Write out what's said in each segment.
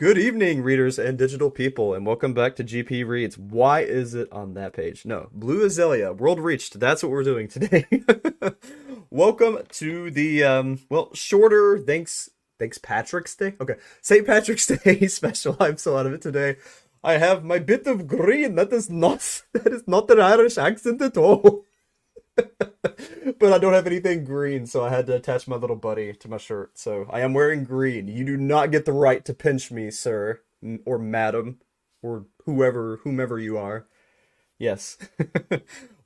Good evening, readers and digital people, and welcome back to GPReeds. Why is it on that page? No, Blue Azalea, World Reached. That's what we're doing today. Welcome to the shorter thanks Patrick's Day. Okay, St. Patrick's Day special. I'm so out of it today. I have my bit of green. That is not an Irish accent at all. But I don't have anything green, so I had to attach my little buddy to my shirt. So I am wearing green. You do not get the right to pinch me, sir, or madam, or whomever you are. Yes.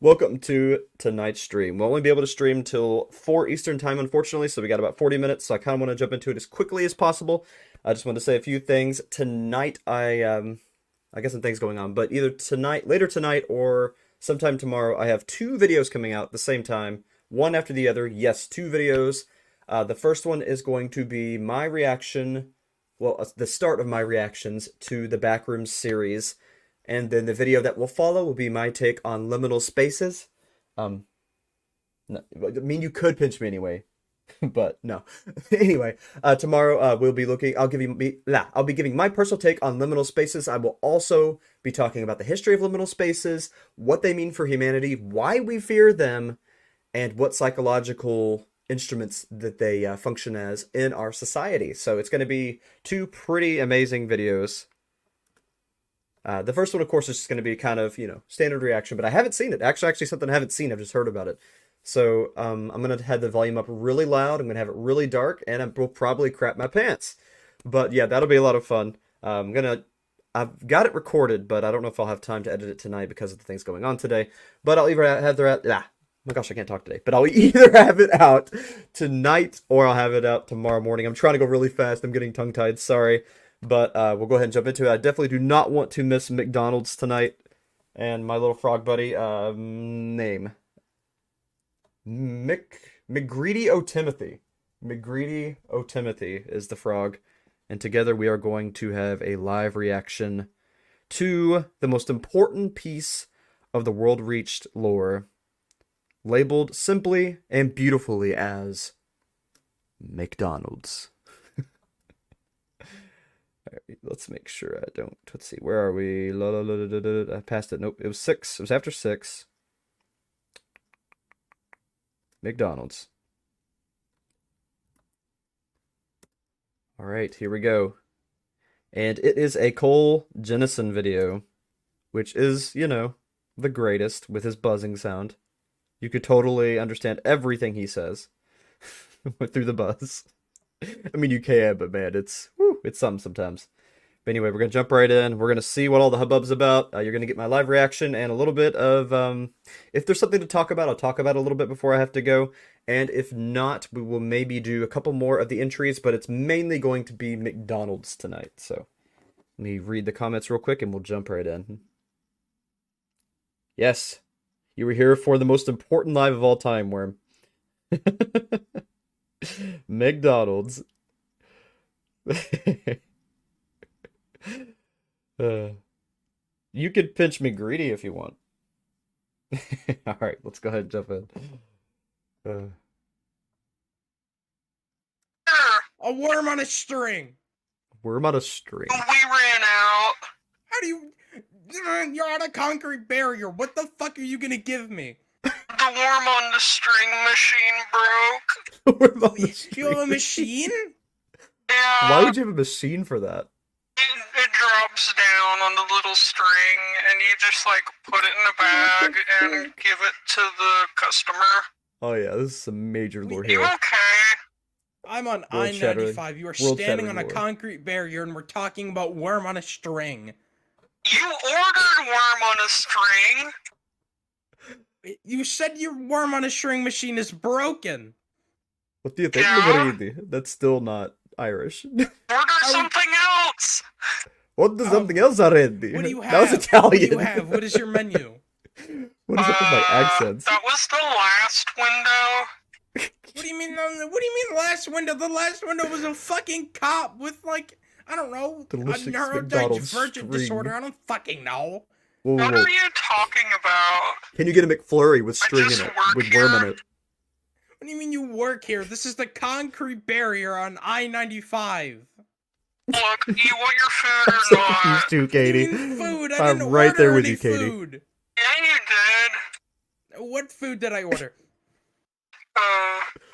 Welcome to tonight's stream. We'll only be able to stream till 4 Eastern time, unfortunately, so we got about 40 minutes, so I kind of want to jump into it as quickly as possible. I just want to say a few things. Tonight, I got some things going on, but either later tonight, or sometime tomorrow, I have 2 videos coming out at the same time, one after the other. Yes, 2 videos. The first one is going to be my reaction, the start of my reactions to the Backrooms series, and then the video that will follow will be my take on liminal spaces. No, I mean, you could pinch me anyway, but no. Anyway, tomorrow we'll be looking. I'll be giving my personal take on liminal spaces. I will also be talking about the history of liminal spaces, what they mean for humanity, why we fear them, and what psychological instruments that they function as in our society. So it's going to be 2 pretty amazing videos. The first one, of course, is just going to be kind of, standard reaction, but I haven't seen it. Actually something I haven't seen. I've just heard about it. So I'm going to have the volume up really loud. I'm going to have it really dark, and I will probably crap my pants. But yeah, that'll be a lot of fun. I've got it recorded, but I don't know if I'll have time to edit it tonight because of the things going on today. But I'll either have my gosh, I can't talk today. But I'll either have it out tonight or I'll have it out tomorrow morning. I'm trying to go really fast. I'm getting tongue-tied. Sorry. But we'll go ahead and jump into it. I definitely do not want to miss McDonald's tonight. And my little frog buddy, name. McGreedy O'Timothy. McGreedy O'Timothy is the frog. And together we are going to have a live reaction to the most important piece of the World Reached lore, labeled simply and beautifully as McDonald's. Alright, let's make sure I don't. Let's see, where are we? I passed it. Nope, it was 6. It was after 6. McDonald's. Alright, here we go. And it is a Cole Jennison video, which is, the greatest with his buzzing sound. You could totally understand everything he says through the buzz. I mean, you can, but man, it's sometimes. But anyway, we're going to jump right in. We're going to see what all the hubbub's about. You're going to get my live reaction and a little bit of, if there's something to talk about, I'll talk about it a little bit before I have to go. And if not, we will maybe do a couple more of the entries, but it's mainly going to be McDonald's tonight. So let me read the comments real quick and we'll jump right in. Yes, you were here for the most important live of all time, Worm. McDonald's. You could pinch me greedy if you want. Alright, let's go ahead and jump in. A worm on a string. Worm on a string. We ran out. How do you... You're on a concrete barrier. What the fuck are you gonna give me? The worm on the string machine broke. Worm on the You have a string. machine? Yeah. Why would you have a machine for that? It drops down on the little string, and you just put it in a bag and give it to the customer. Oh yeah, this is some major lore You here. okay? I'm on World-shattering- I-95. You are world-shattering standing on a lore. concrete barrier and we're talking about worm on a string. You ordered worm on a string. You said your worm on a string machine is broken. What do you think, Yeah. McGreedy? That's still not Irish. Order something else. What does something else already? What do you have? That was Italian. What do you have? What is your menu? What is up with my accents? That was the last window. What do you mean? What do you mean last window? The last window was a fucking cop with I don't know, Delicious a McDonald's neurodivergent string. disorder. I don't fucking know. Whoa, whoa, What whoa. are you talking about? Can you get a McFlurry with I string in just it? work With worm in here. it? What do you mean you work here? This is the concrete barrier on I-95. Look, you want your food I'm or so not? confused too, What do you Katie. mean food? I I'm didn't right there order with any you, Katie. food. Yeah, you did. What food did I order?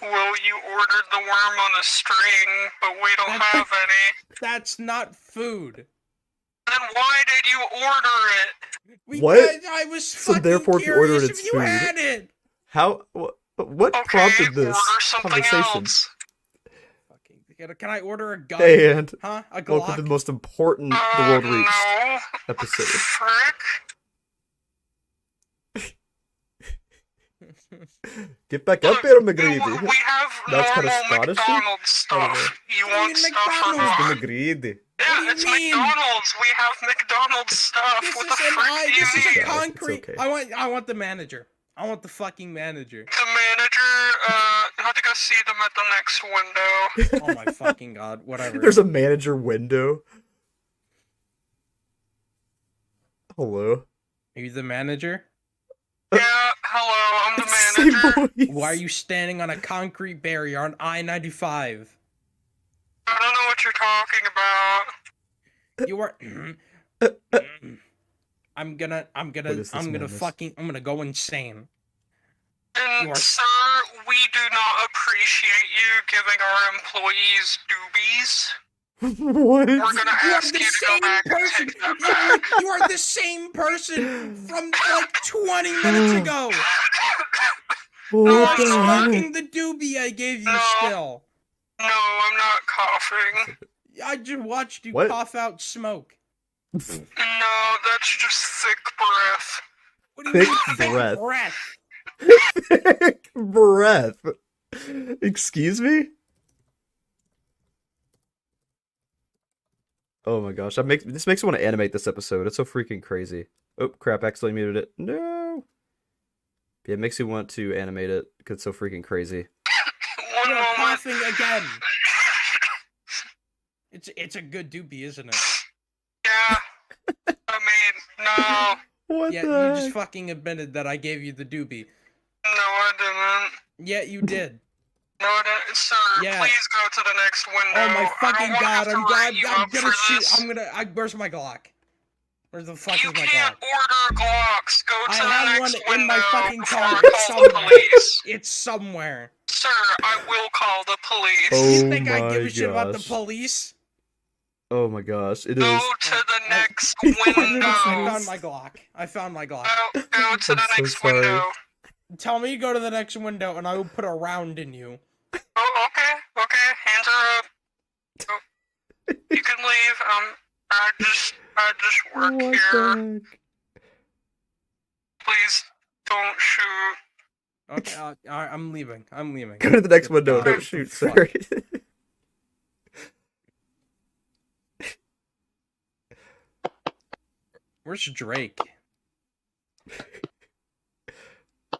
Well, you ordered the worm on a string, but we don't have any. That's not food. Then why did you order it? Because What? I was So fucking therefore, if you order curious it, if it's you food. had it. How? What Okay, prompted this order something conversation? else. Fucking, can I order a gun? Hey, and Huh? A welcome to the Glock? most important the world reached No. episode. Frick. Get back up Look, here, we McGreedy. have That's kinda normal Scottish, dude? McDonald's stuff. You want mean stuff or McDonald's? not? The McGreedy. Yeah, What do you it's mean? McDonald's. We have McDonald's stuff. This What is the an frick I. do you This is mean? a okay. concrete. It's okay. I want the manager. I want the fucking manager. The manager, I have to go see them at the next window. Oh my fucking god. Whatever. There's a manager window. Hello. Are you the manager? Yeah, hello, I'm the Same manager. voice. Why are you standing on a concrete barrier on I-95? I don't know what you're talking about. You are. I'm gonna What is this madness? I'm gonna go insane. And You are- sir, we do not appreciate you giving our employees doobies. What? We're gonna You are ask the you to go same back and person. take that back. You are the same person from like 20 minutes ago. What No, the I'm heck? Smoking the doobie I gave you No. still. No, I'm not coughing. I just watched you What? cough out smoke. No, that's just thick breath. What do you mean Thick thick breath. breath? Thick breath. Excuse me? Oh my gosh, this makes me want to animate this episode. It's so freaking crazy. Oh crap, accidentally muted it. No. Yeah, it makes me want to animate it because it's so freaking crazy. One You're moment. coughing again. It's a good doobie, isn't it? Yeah. I mean, no. What Yeah, the you just heck? fucking admitted that I gave you the doobie. No, I didn't. Yeah, you did. No, I didn't. Sir, Yeah. please go to the next window. Oh my fucking I don't god! want to write you I'm up gonna for shoot. this. Where's my Glock? Where the fuck You is my can't Glock? order Glocks. Go to I the have next one in my window fucking before car I call the somewhere. police. It's somewhere. Sir, I will call the police. Oh You think I give my a shit about the gosh. police? Oh my gosh, it Go is. to the next I I window. found my Glock. I found my Glock. Go to I'm the so next sorry. window. Tell me to go to the next window, and I will put a round in you. Oh, okay. Hands are up. Oh, you can leave. I just work What here. the heck? Please don't shoot. Okay, alright, I'm leaving. I'm leaving. Go to the next Get window. out. Don't shoot, Fuck. sorry. Where's Drake?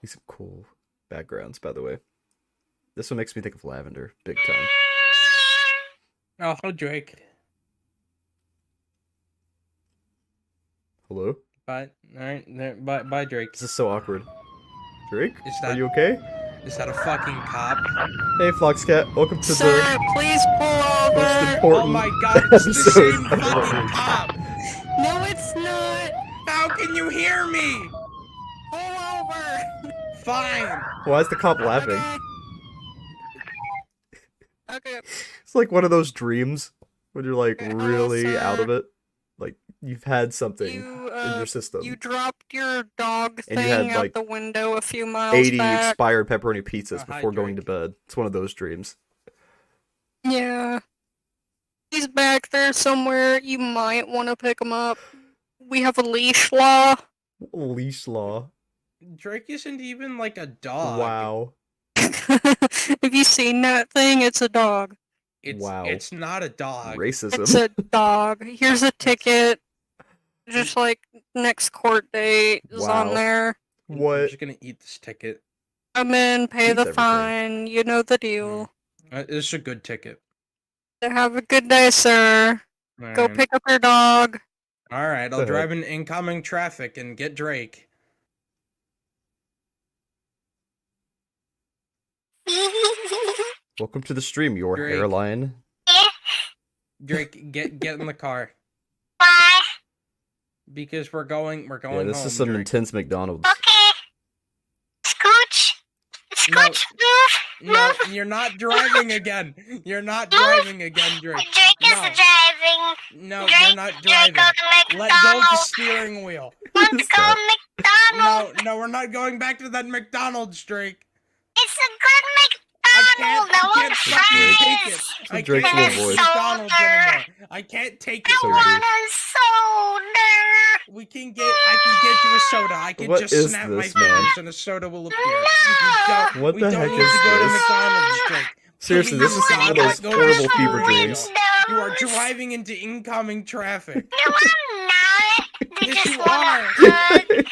These some cool backgrounds, by the way. This one makes me think of Lavender, big time. Oh, hello, Drake. Hello? Bye. Alright, bye, Drake. This is so awkward. Drake? Is Are that- you okay? Is that a fucking cop? Hey, Foxcat, welcome to Sir, please pull the most over. important Oh my god, it's the episode same of the fucking week. cop! No, it's not. How can you hear me? Pull over. Fine. Why is the cop laughing? Okay. It's like one of those dreams when you're like really sir. out of it. Like you've had something You in your system. you dropped your dog And you thing had, out like, the window a few miles 80 back. expired pepperoni pizzas Oh, hi, before going to Drake. bed. It's one of those dreams. Yeah. He's back there somewhere. You might want to pick him up. We have a leash law. Leash law. Drake isn't even like a dog. Wow. Have you seen that thing? It's a dog. Wow. It's not a dog. Racism. It's a dog. Here's a ticket. Just like next court date is Wow. on there. I'm What? just gonna eat this ticket. Come in, pay Eats the everything. fine. You know the deal. This is a good ticket. Have a good day, sir. Go pick up your dog. Alright, I'll The drive in incoming traffic and get Drake. Welcome to the stream, your Drake. hairline. Drake, get in the car. Why? Because we're going Yeah, home, this is some Drake. intense McDonald's. Okay. Scooch. Scooch, move. No, Move. you're not driving again. You're not driving again, Drake. Drake is No. driving. No, Drake, you're not Drake, driving. go to Let go of the McDonald's. steering wheel. Want to What is go that? to McDonald's? No, we're not going back to that McDonald's, Drake. It's a good I McDonald's. can't I want fucking take it. fries. I Drake's can't little eat voice. McDonald's anymore. I can't take it. I So want weird. a soda. I can get you a soda. I can What just is snap my this, man? fingers and a soda will appear. No. What we the don't heck need is to go to this? McDonald's, Drake. Seriously, this is Please, some of God, the let most go of the horrible steering fever wheel. dreams. You are driving into incoming traffic. No, I'm not. They Yes, just you want are. a hug.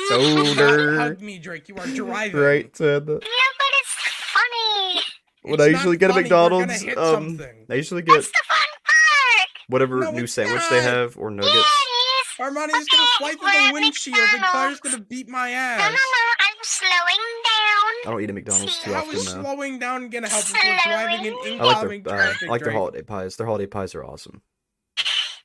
Soda. Hug me, Drake. You are driving. Right, Ted. Yeah, but it's funny. When It's I not usually get a funny, we're gonna McDonald's, hit something. I usually get That's the fun part. whatever No, new it's sandwich not. they have or nuggets. Yes. Armani's gonna fly through we're the at windshield. The car's McDonald's. gonna beat my No, ass. no, no. I'm slowing down. I don't eat at McDonald's too How often is now. slowing down gonna help if we're driving in Slowing. I like incoming their traffic? I like their Drake? holiday pies. Their holiday pies are awesome.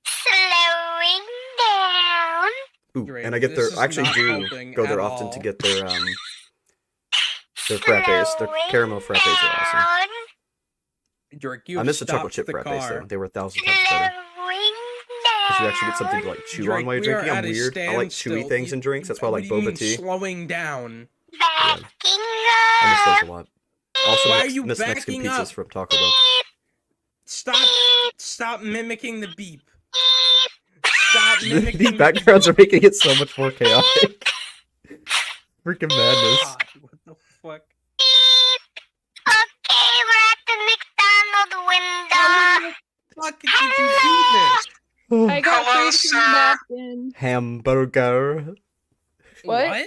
Slowing down. Ooh, Drake, and I get this their is I actually not do helping go there at often to all. get their frappes. Their caramel frappes are awesome. Down. Drake, you I miss the stopped chocolate chip the frappes car. though. They were 1,000 times better. Slowing Because you actually get something to down. like chew Drake, on while you're we are drinking. I'm at a weird. I like chewy standstill. things in drinks. That's why I like What do you boba mean tea. slowing down? Backing I miss up. those a lot. Also, Why are miss you Mexican backing pizzas up? from Taco Bell. Stop mimicking the beep. Stop mimicking These the backgrounds are beep. making it so much more chaotic. Freaking madness. God, what the fuck? Okay, we're at the McDonald window. Fuck did you do this? I got Hello, food from sir. the napkin. Hamburger. What?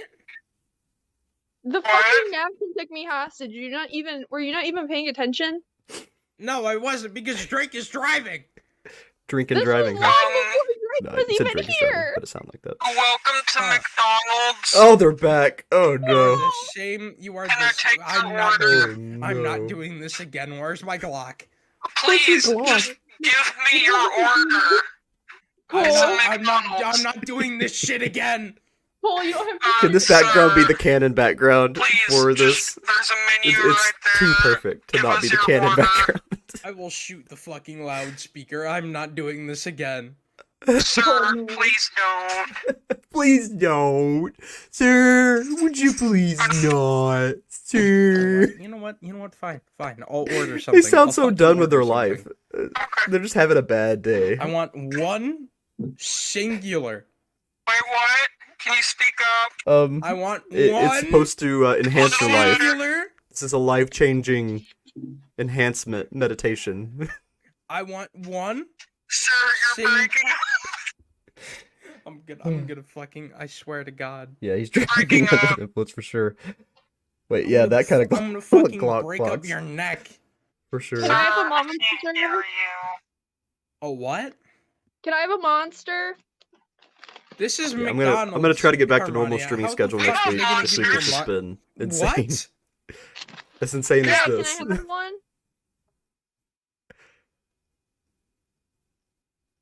The What? fucking napkin took me hostage. Were you not even paying attention? No, I wasn't because Drake is driving. Drinking, This driving. was huh? long before No, Drake you was said even drink is driving, here. but it sounded like that. Welcome to Huh. McDonald's. Oh, they're back. Oh You are no. the shame. You are Can I the. take the I'm not. order? Oh, I'm no. not doing this again. Where's my Glock? Please, Glock? just give me your order. Cole, It's a I'm not. McDonald's. I'm not doing this shit again. Cole, you don't have to. Can this background be the canon background Please, for just, this? there's a menu It's right there. too perfect to Give not us be the your canon order. background. I will shoot the fucking loudspeaker. I'm not doing this again. Sir, Oh, please don't. Please don't. Sir, would you please not? Sir. You know what? You know what? Fine. Fine. I'll order They something. sound I'll so fucking done with their order life. something. They're just having a bad day. I want one singular. Wait, what? Can you speak up? I want one It's supposed to enhance your life. singular. This is a life-changing enhancement meditation. I want one. Sir, you're Sing- breaking up. I'm gonna fucking. I swear to God. Yeah, he's Breaking drinking up. influence for sure. Wait, I'm yeah, gonna that kind of I'm gonna fucking break up clocks your neck. for sure. Can I have a Sir, I monster? can't hear you. A what? Can I have a monster? This is Yeah, McDonald's. I'm gonna try to get back to normal Armania. streaming How the schedule fuck next are week. you gonna This give week your has just mo- been insane. What? As insane Yeah, as can I this. have one?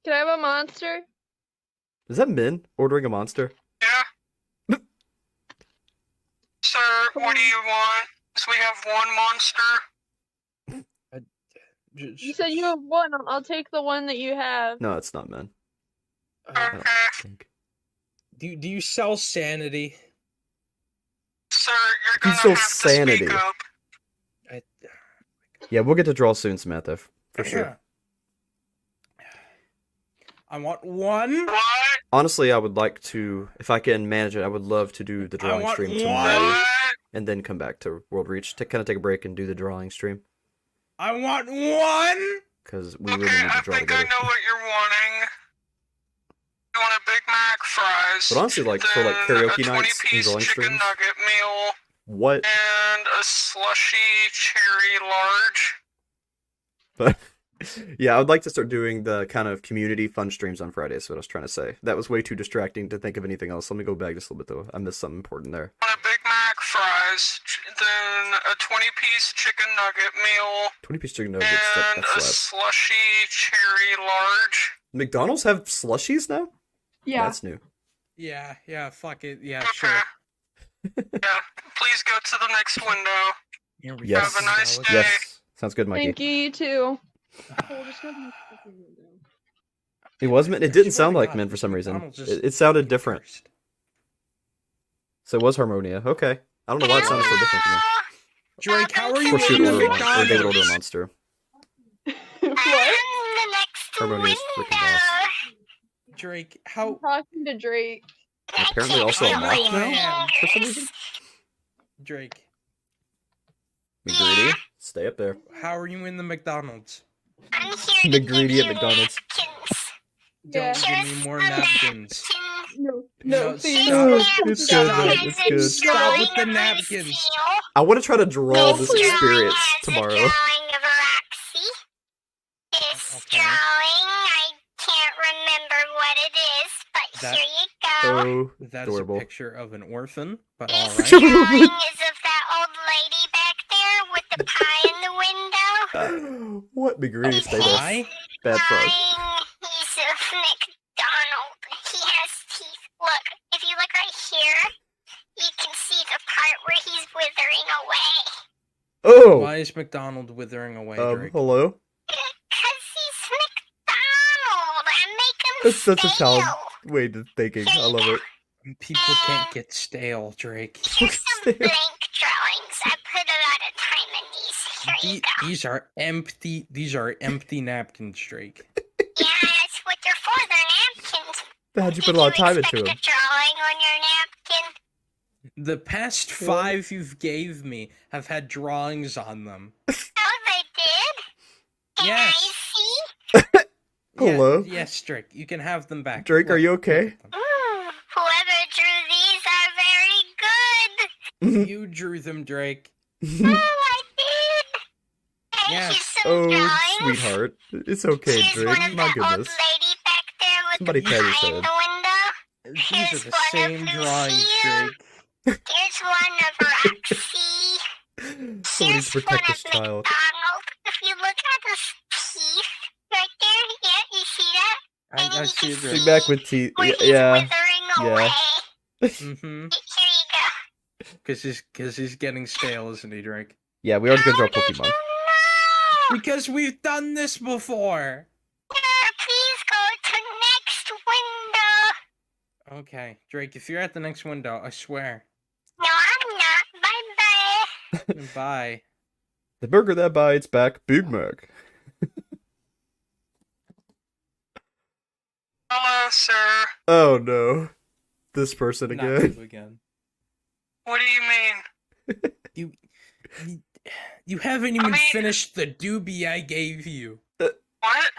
Can I have a monster? Is that Min ordering a monster? Yeah. Sir, what do you want? So we have one monster. You said you have one. I'll take the one that you have. No, it's not Min. I Okay. don't think. Do you sell sanity? Sir, you're You gonna sell have to sanity. speak up. I, Yeah, we'll get to draw soon, Samantha, for sure. I want one. What? Honestly, I would like to, if I can manage it, I would love to do the I drawing want stream one. tomorrow What? and then come back to World Reach to kind of take a break and do the drawing stream I want one. because we Okay, really need I to draw think I together. know what you're wanting. You want a Big Mac, fries, But honestly, like for like then karaoke a nights and 20-piece drawing chicken streams, nugget meal, what? and a slushy cherry large. Yeah, I would like to start doing the kind of community fun streams on Fridays. What I was trying to say. That was way too distracting to think of anything else. Let me go back just a little bit though. I missed something important there. A Big Mac, fries, then a 20-piece chicken nugget meal, 20-piece chicken nuggets. and That a slaps. slushy cherry large. McDonald's have slushies now? Yeah. That's new. Yeah, fuck it. Yeah, Okay. sure. Yeah, please go to the next window. Here we Yes. Have a nice day. Yes. Sounds good, Mikey. Thank you too. It was mint. It didn't sound like mint for some reason. It sounded different. So it was Harmonia. Okay. I don't know why it sounded so different to me. Drake, how are you Or shoot in the order a monster. Or David order a McDonald's? monster. I'm the next Harmonia's freaking boss. window. Drake, how? Talking to Drake. Apparently also a I moth know I now? am. For some reason? Drake, McGreedy, stay up there. how are you in the McDonald's? I'm here to give McGreedy you at McDonald's. napkins. Yeah. Don't give me more napkins. No, No, please. stop. It's Stop. good, it's good. Stop with the napkins. I want to try to draw No, this please. experience Has a tomorrow. drawing of Roxy. This Okay. drawing, I can't remember what it is, but That- here you go. Oh, That's adorable. a picture of an orphan, but This alright. drawing is of that old lady back there with the pie in the window. What McGreedy, stay there. Why? Bad frog. He's a McDonald. He has teeth. Look, if you look right here, you can see the part where he's withering away. Oh, Why is McDonald withering away, Drake? hello. Because he's McDonald. I make him That's such a child stale. way to thinking. I love it. People can't get stale, Drake. Here's some blank drawings. I put a lot of time in these. Here you go. These are empty. These are empty napkins, Drake. Yeah, that's what they're for. They're napkins. How'd you Did put a lot of time expect into a him? drawing on your napkin? The past 5 you've gave me have had drawings on them. Oh, they did? Can Yes. I see? Hello? Yes, Drake. You can have them back. Drake, are Look, you look okay? at them. Ooh, whoever drew these are very good. You drew them, Drake. Oh, I did. Thank Yes. you some Oh, drawings. sweetheart. It's okay, Here's one Drake. of My that old goodness. lady back there with Somebody the pat his pie in head. the window. These are Here's the one of same drawings, Lucia. Drake. Here's one of Roxy. Somebody Here's to protect one this of child. McDonald. If you look at his teeth right there, yeah, you see that? I see it, Big Drake. Mac with teeth. Where he's Yeah. withering away. Mm-hmm. Here you go. Because he's getting stale, isn't he, Drake? Yeah, we already gonna draw How did Pokemon. you know? Because we've done this before. Please go to next window. Okay, Drake. If you're at the next window, I swear. No, I'm not. Bye-bye. Bye. The burger that bites back, Big Mac. Hello, sir. Oh no. This person Not again. you again. What do you mean? You haven't even mean- finished the doobie I gave you. What?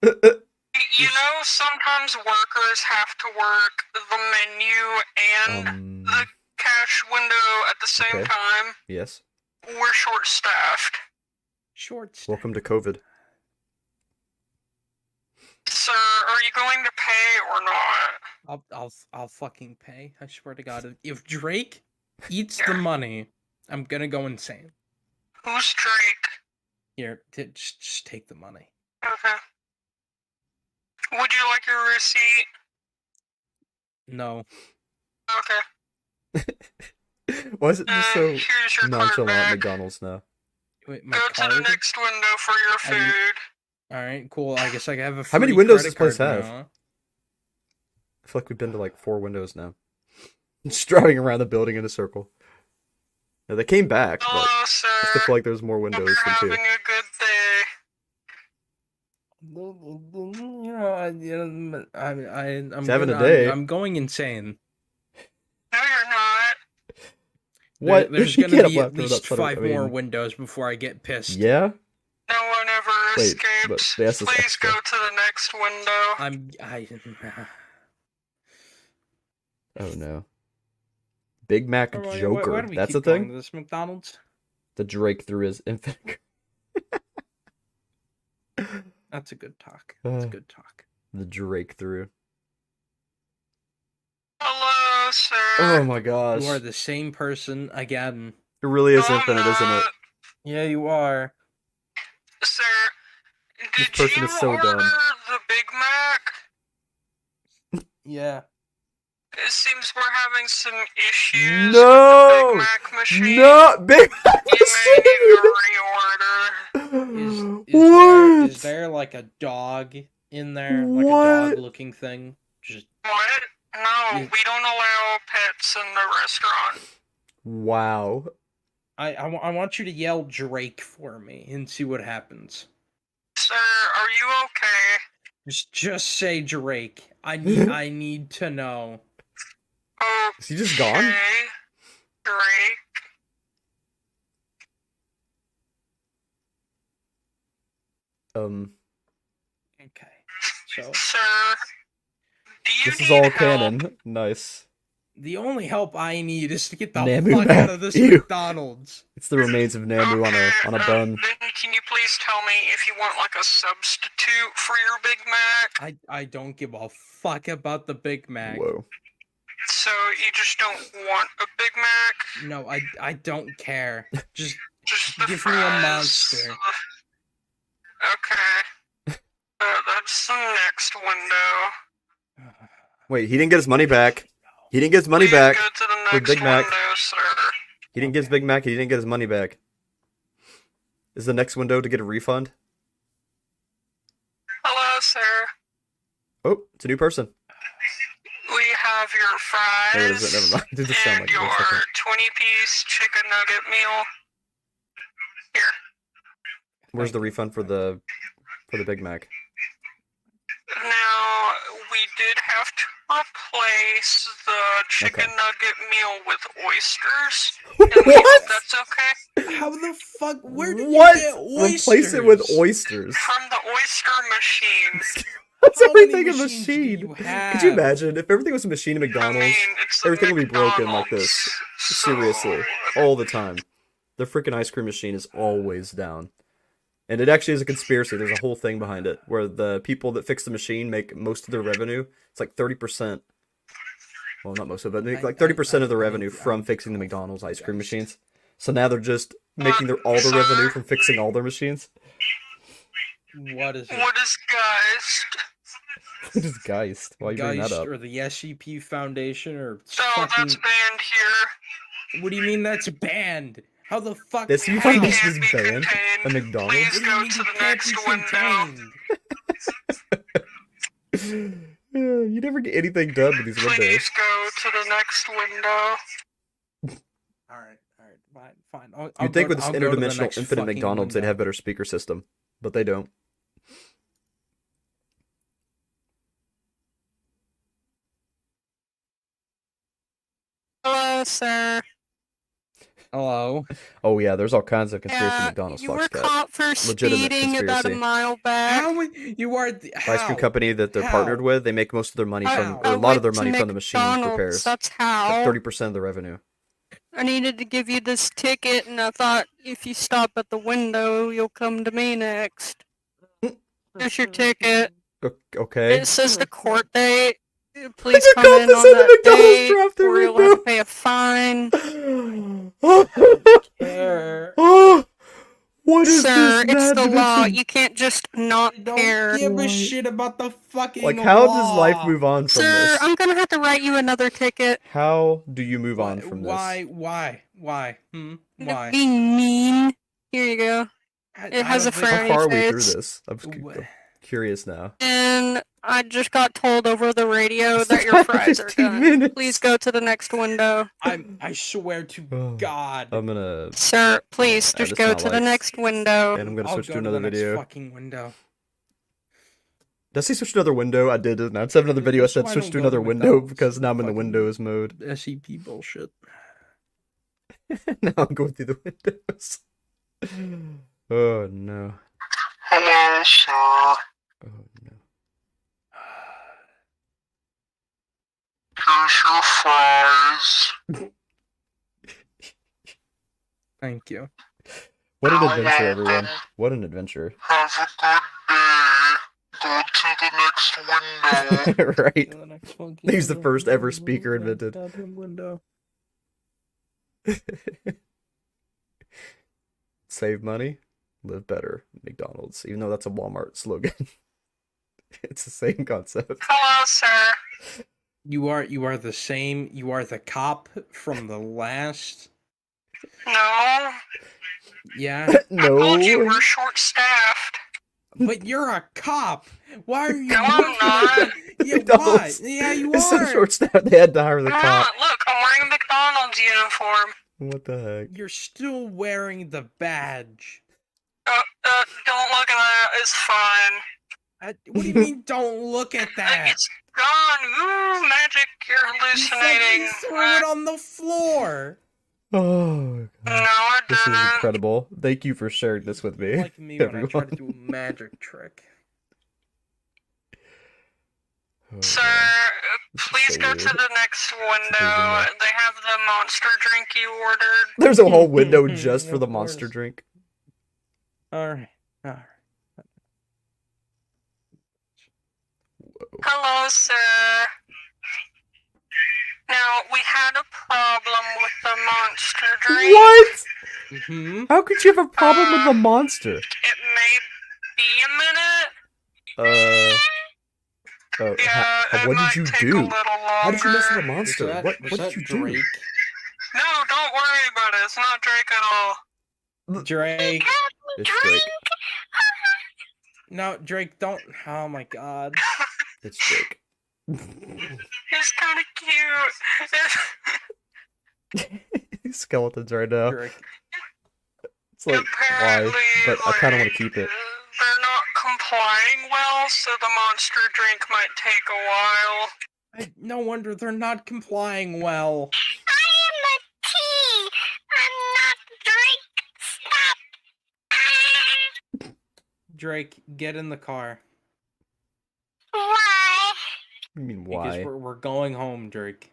You know, sometimes workers have to work the menu and the cash window at the same okay. time. Yes. We're short-staffed. Short. stack. Welcome to COVID. Sir, are you going to pay or not? I'll fucking pay. I swear to God. If Drake eats the money, I'm gonna go insane. Who's Drake? Here, just take the money. Okay. Would you like your receipt? No. Okay. Why is it just so Here's your card nonchalant back. McDonald's now? Wait, my Go to the card? next window for your I mean- food. Alright, cool. I guess I have a How many free windows credit does this card place have? now. I feel like we've been to like 4 windows now. Just driving around the building in a circle. Now, they came back, but Hello, I sir. still feel like there's more Hope windows you're than 2. having a good day. I'm He's having a gonna- day. I'm going insane. No, you're not. What? There's You gonna can't be have at left it least outside of- 5 I mean, more windows before I get pissed. Yeah? No one ever Wait, but escapes. they asked us Please extra. go to the next window. Oh no. Big Mac Why Joker. do we That's keep a going thing? to this McDonald's? The Drake through his infinite. That's a good talk. That's a good talk. The Drake through. Hello, sir. Oh my gosh. You are the same person again. It really is No, I'm infinite, isn't it? not. Yeah, you are. Sir, This did person you is so order dumb. the Big Mac? Yeah. It seems we're having some issues No! with the Big Mac machine. No! Big Mac You may need to machine! reorder. Is there like a dog in there? Like What? a dog looking thing? Just What? No, You- we don't allow pets in the restaurant. Wow. I want you to yell Drake for me and see what happens. Sir, are you okay? Just say Drake. I need to know. Oh, Is he just gone? Drake. Okay. So Sir, do you This is need all help? canon. Nice. the only help I need is to get the Namu fuck Mac. out of this Ew. McDonald's. It's the remains of Namu on a bun. Then can you please tell me if you want like a substitute for your Big Mac? I don't give a fuck about the Big Mac. Whoa. So you just don't want a Big Mac? No, I don't care. Just Just the give fries. me a monster. Okay. That's the next window. Wait, he didn't get his money back. He didn't get his money Please back. go to the for next Big Mac. window, sir. He didn't get his Big Mac. He didn't get his money back. Is the next window to get a refund? Hello, sir. Oh, it's a new person. We have your fries There it is. Never mind. It just sounded and like your it for a second. 20-piece chicken nugget meal. Here. Where's the refund for the Big Mac? Now, we did have to replace the chicken Okay. nugget meal with oysters. And we hope What? that's okay. How the fuck? Where did What? you get oysters? Replace it with oysters. From the oyster machine. What's How many everything a machines do machine? you Could you have? imagine if everything was a machine at I McDonald's? mean, it's a Everything would be broken like McDonald's, this. so- Seriously, all the time. The freaking ice cream machine is always down. And it actually is a conspiracy. There's a whole thing behind it where the people that fix the machine make most of their revenue. It's like 30%. Well, not most of it, but they make like 30% of the revenue from fixing the McDonald's ice cream machines. So now they're just making all the revenue from fixing all their machines. What is it? What is Geist? What is Geist? Why are you bringing that Geist up? or the SCP Foundation or Oh, fucking... that's banned here. What do you mean that's banned? How the fuck? The SCP It Foundation can't is be banned contained. at McDonald's? Please What do you go mean to it the can't next be window. contained? You never get anything done with these windows. Please go to the next window. Alright, fine. I'll You'd think go- with this I'll go to the interdimensional next infinite fucking McDonald's they'd window. have better speaker system, but they don't. Hello, sir. Hello. Oh yeah, there's all kinds of conspiracy Yeah, McDonald's you were Foxcat. caught for Legitimate speeding about a conspiracy. mile back. How you are the The ice cream company that they're How? partnered with, they make most of their money from, or I a lot of their went to money from the machine McDonald's, repairs. That's Like how. 30% of the revenue. I needed to give you this ticket, and I thought if you stop at the window, you'll come to me next. Here's your ticket. Okay. It says the court date. Please I come got in this on in the that McDonald's date, drive-thru or you'll window. have to pay a fine. care. What is Sir, this it's the mad law. dimension? You can't just not Don't care. give a What? shit about the fucking Like, how law. does life move on from Sir, this? I'm gonna have to write you another ticket. How do you move on from this? Why? Why? Why? Being mean. Here you go. It has a How frowny far are we through face. this? I'm Wha- curious now. And I just got told over the radio that your fries are 15 done. minutes. Please go to the next window. I swear to Oh. God. I'm gonna, Sir, please I just just go not to the like- next window. and I'm gonna I'll switch go to another the next video. fucking window. Did I say switch to another window? I did, didn't I? Instead of another video, I That's said why I switch don't to go another to window McDonald's. because now I'm in the Fucking- Windows mode. SCP bullshit. Now I'm going through the windows. Oh no. Hello, sir. Oh no. Here's your fries. Thank you. What an You're adventure, everyone. welcome. What an adventure. Have a good day. next window. Right. The next one, He's the first ever window, speaker invented. goddamn window. Save money, live better. McDonald's, even though that's a Walmart slogan. It's the same concept. Hello, sir. You are the same. You are the cop from the last. No. Yeah, I told you we're short-staffed. but you're a cop. Why are you? No, I'm not. Yeah, why? McDonald's. Yeah, you It's so are. short staffed they had to hire the I'm cop. not. Look, I'm wearing a McDonald's uniform. What the heck? You're still wearing the badge. Don't look at that. It's fine. What do you mean? Don't look at that. It's gone. Ooh, magic. You're hallucinating. You threw it on the floor. Oh, No, God. I This is didn't. incredible. Thank you for sharing this with me. Like me when I try everyone. to do a magic trick. Oh, Sir, God. please so go weird. to the next window. amazing. They have the monster drink you ordered. There's a whole window just for Of the monster course. drink. Alright. Hello, sir. Now, we had a problem with the monster drink. What? Mm-hmm. How could you have a problem with the monster? It may be a minute. Oh, Yeah, it what might did you take do? a little longer. How did you mess with the monster? Was What that did you do? Drake? No, don't worry about it. It's not Drake at all. Drake. It's Drake. No, Drake, don't. Oh my god. It's Drake. He's kind of cute. Skeletons right now. Drake. It's like, Apparently, why? But I kind of want to keep it. They're not complying well, so the monster drink might take a while. No wonder they're not complying well. I am a tea. I'm not Drake. Stop. Drake, get in the car. Why? I mean, Because why? we're going home, Drake.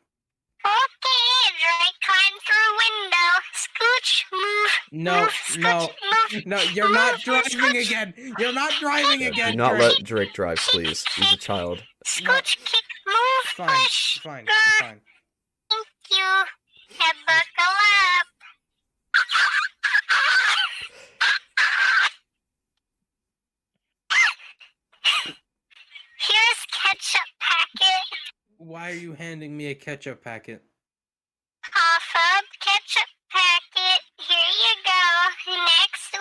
Okay, Drake, climb through window. Scooch, move. No, move, no, scooch, move. no, you're not Move, driving scooch. again. You're not driving Do again, not Drake. let Drake drive, please. He's a child. Scooch, kick, move, Fine, push. fine, Grr. fine. Thank you. Head buckle up. Here's ketchup packet. Why are you handing me a ketchup packet? Cough up, ketchup packet. Here you go. Next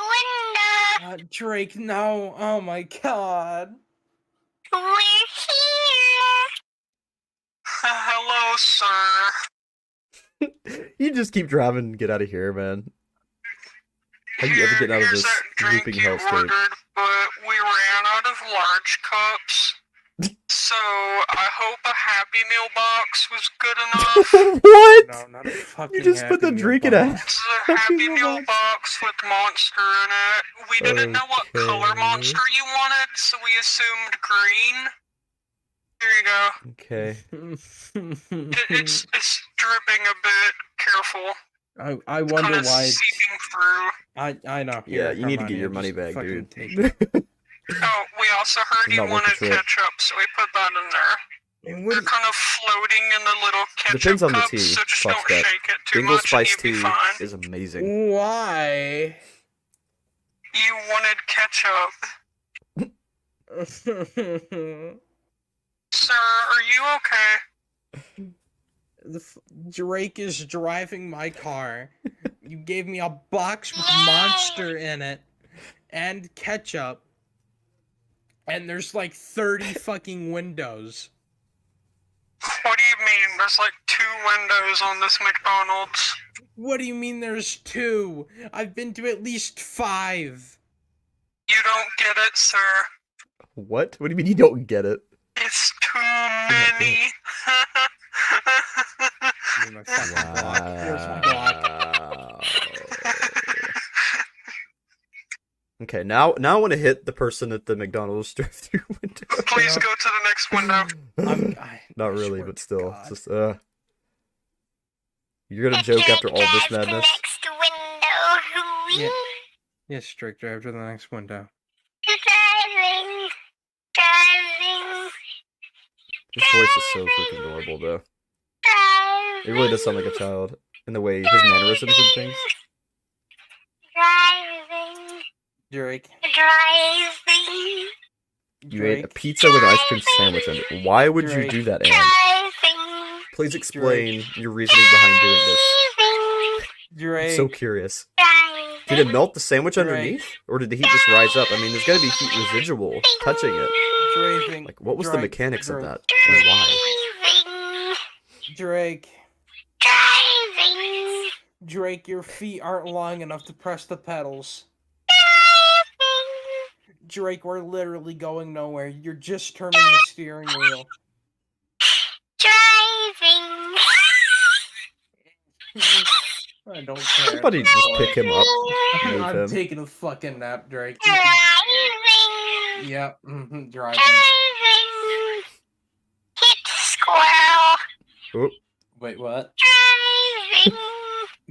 window. Drake, no. Oh my god. We're here. Hello, sir. You just keep driving and get out of here, man. How you ever get out of Here's this that drink looping you hellscape? ordered, but we ran out of large cups. So I hope a Happy Meal box was good enough. What? No, not a fucking You just put the Happy Meal drink in a box. It's a Happy Happy Meal Meal box with Monster in it. We didn't know what color Okay. monster you wanted, so we assumed green. Here you go. Okay. It's dripping a bit. Careful. I It's wonder kind of why. seeping through. I know. Yeah, Here, you need to come get on, your Ian, money just back, fucking dude. take it. Oh, we also heard It's you not worth wanted the trip. ketchup, so we put that in there. And what They're kind of floating in the little ketchup Depends on the cups, tea, so just Fox don't Cat. shake it too Dingle much and Spice you'll be Tea fine. is amazing. Why? You wanted ketchup. Sir, are you okay? Drake is driving my car. You gave me a box with Monster in it and ketchup. And there's like 30 fucking windows. What do you mean? There's like 2 windows on this McDonald's. What do you mean there's 2? I've been to at least 5. You don't get it, sir. What? What do you mean you don't get it? It's too many. Give me my fucking block. Where's my block? Wow. Okay, now I want to hit the person at the McDonald's drive-through window. Please go to the next window. Not I really, swear but to still. God. It's just, You're gonna joke after all this Drive to madness? next window. Whee! Yeah. Yes, Drake, drive to the next window. Driving. Driving. His voice is so freaking adorable, though. It really does sound like a child in the way his mannerisms and things. Driving. Drake. Driving. You ate a pizza with an ice cream sandwich in it. Why would you do that, Anne? Driving. Please explain your reasoning behind doing this. Drake. I'm so curious. Driving. Did it melt the sandwich underneath? Or did the heat just rise up? I mean, there's gotta be heat residual touching it. Drake. Like, what was the Drake, mechanics of Drake, that? And why? Driving. Drake. Driving. Drake, your feet aren't long enough to press the pedals. Drake, we're literally going nowhere. You're just turning the steering wheel. Driving. I don't care. Somebody just pick him up. Move I'm him. taking a fucking nap, Drake. Driving. Yep, driving. Driving. Hit squirrel. Oop. Wait, what? Driving.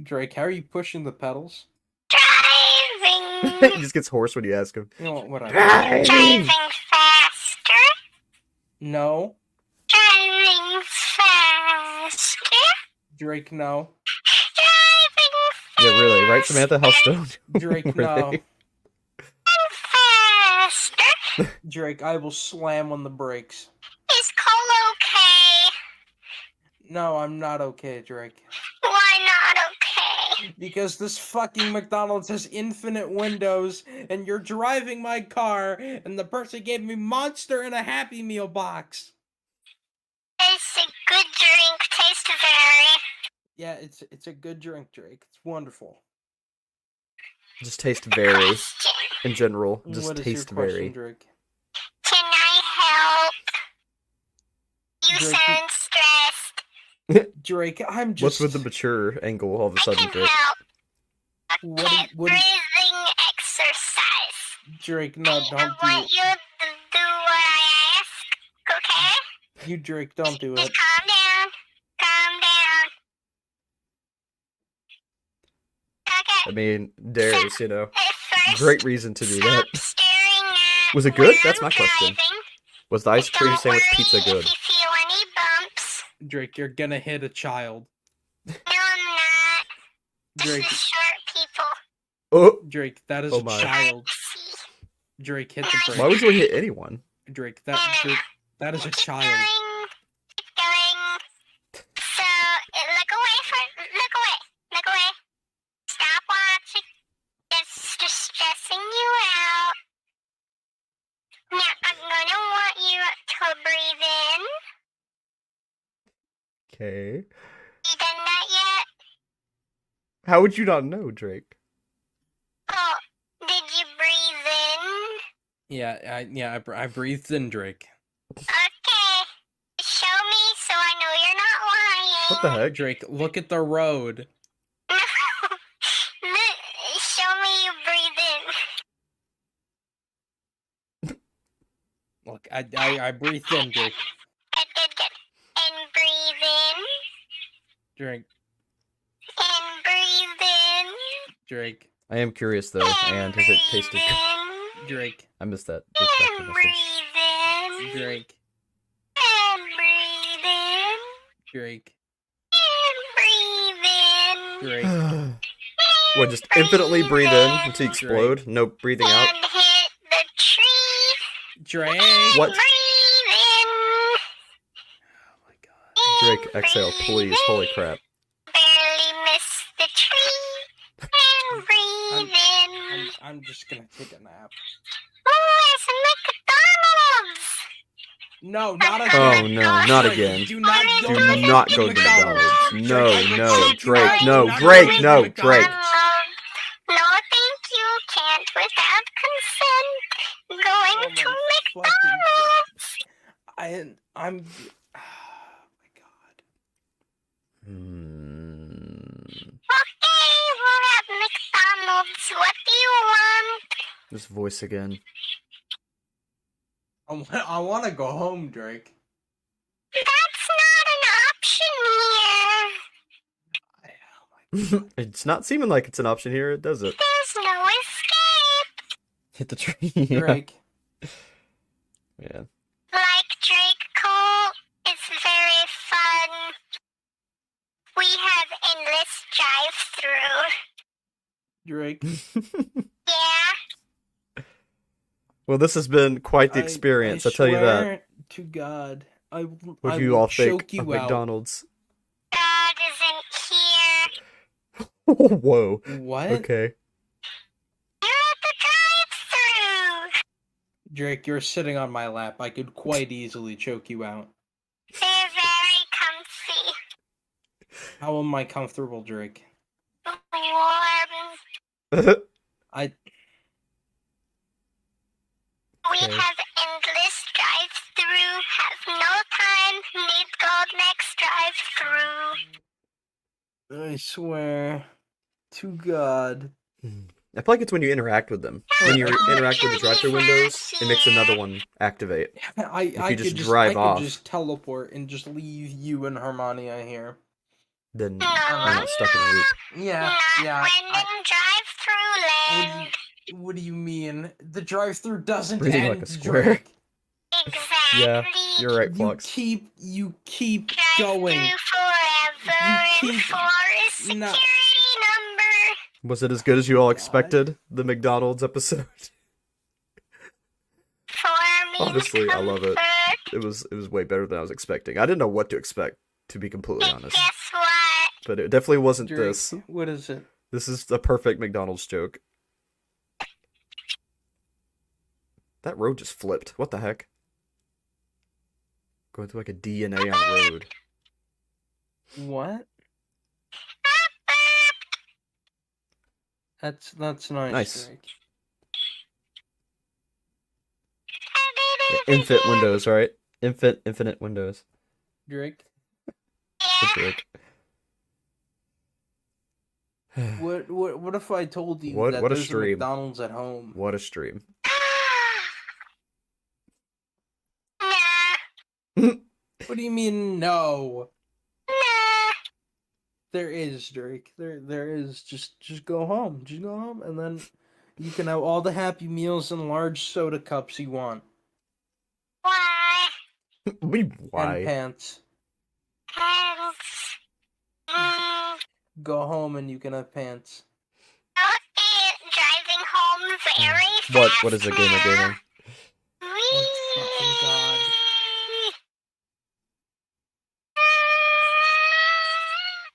Drake, how are you pushing the pedals? Driving. He just gets hoarse when you ask him. You know what, whatever. Driving faster. No. Driving faster. Drake, no. Driving Yeah, really, right, Samantha? How stoned Drake, were no. they? faster. Drake, I will slam on the brakes. Is Cole okay? No, I'm not okay, Drake. Why not okay? Because this fucking McDonald's has infinite windows, and you're driving my car, and the person gave me Monster and a Happy Meal box. It's a good drink. Taste very. Yeah, it's a good drink, Drake. It's wonderful. Just taste very, Question. in general. Just What is taste your question, very. Drake? Can I help? You Drake, sound stressed. Drake, I'm just. What's with the mature angle all of a I sudden, can Drake? help. A What do- cat what do- breathing exercise. Drake, no, I don't do want it. you to do what I ask, okay? You, Drake, don't do Just it. calm down. Calm down. I Okay. mean, dares, you know. At first, Great reason to do that. stop staring at Was it good? where That's I'm my question. driving. Was the ice cream Don't sandwich worry pizza good? If you feel any bumps. Drake, you're gonna hit a child. No, I'm not. This Drake, is short people. Oh! Drake, that is Oh a my. child. See? Drake, hit the Why brake. would you hit anyone? Drake, No, no, no. that is a Keep child. going. Keep going. So, look away. Look away. Stop watching. It's just stressing you out. Now, I'm gonna want you to breathe in. Okay. You done that yet? How would you not know, Drake? Oh, did you breathe in? Yeah, I breathed in, Drake. Okay. Show me so I know you're not lying. What the heck? Drake, look at the road. No. Show me you breathe in. Look, I breathed in, Drake. Good. And breathe in. Drake, And breathe in. Drake, I am curious, though, and has it tasted good? in. Drake, I missed that. Just back to And the breathe in. Drake, And breathe in. Drake, And breathe in. Drake. message. What, just infinitely breathe in until you explode? No breathing out? And hit the tree. Drake. What? Breathe in. Oh my god. Drake, exhale, please. Holy crap. Barely miss the tree. And breathe in. I'm just gonna take a nap. Oh, it's McDonald's. No, not Oh again. no, not Drake, again. Do not go Do to not fucking go to McDonald's. No, Drake, no, Drake, Drake, do no, not Drake, go to no, McDonald's. Drake. No, thank you. Can't without consent. Going to Oh my McDonald's. I'm. Oh my god. Okay, we'll have McDonald's. What do you want? This voice again. I want to go home, Drake. That's not an option here. It's not seeming like it's an option here, does it? There's no escape. Hit the tree. Yeah. Drake. Yeah. Like Drake Cole, Drake. Yeah. Well, this has been quite the experience, I'll tell you that. swear to God, I What do will you all choke think you of out. McDonald's? God isn't here. Whoa. What? Okay. You're at the drive-thru. Drake, you're sitting on my lap. I could quite easily choke you out. They're very comfy. How am I comfortable, Drake? Warm. I We Okay. have endless drive-thru. Have no time. Need go next drive-thru. I swear to God. I feel like it's when you interact with them. When you interact with the drive-thru windows, it makes another one activate. I you could just just drive I off. could just teleport and just leave you and Harmonia here. Then No, you're not stuck in a loop. Yeah, not yeah. when in drive-thru land. What do you mean? The drive-thru doesn't Breathing end, like a square. Drake. Exactly. Yeah, you're right, You Flux. keep Drive-thru going. forever You and keep- for a security no. number. Was it as good as you all God. expected? The McDonald's episode? For me Honestly, I love it. comfort. It was way better than I was expecting. I didn't know what to expect, to be completely honest. Guess what? But it definitely wasn't Drake, this. what is it? This is a perfect McDonald's joke. That road just flipped. What the heck? Going through like a DNA on a road. What? That's nice. Nice. Drake. Infinite windows, right? Infinite windows. Drake. Good joke. What if I told you What- that what a there's stream. McDonald's at home? What a stream. Nah, What do you mean no? nah. There is, Drake. There is. Just go home. Just go home, and then you can have all the Happy Meals and large soda cups you want, Why? and Why? pants. Pants. Mm, Go home and you can have pants. driving home very fast. What is a gamer now. gaming? Oh, fucking God.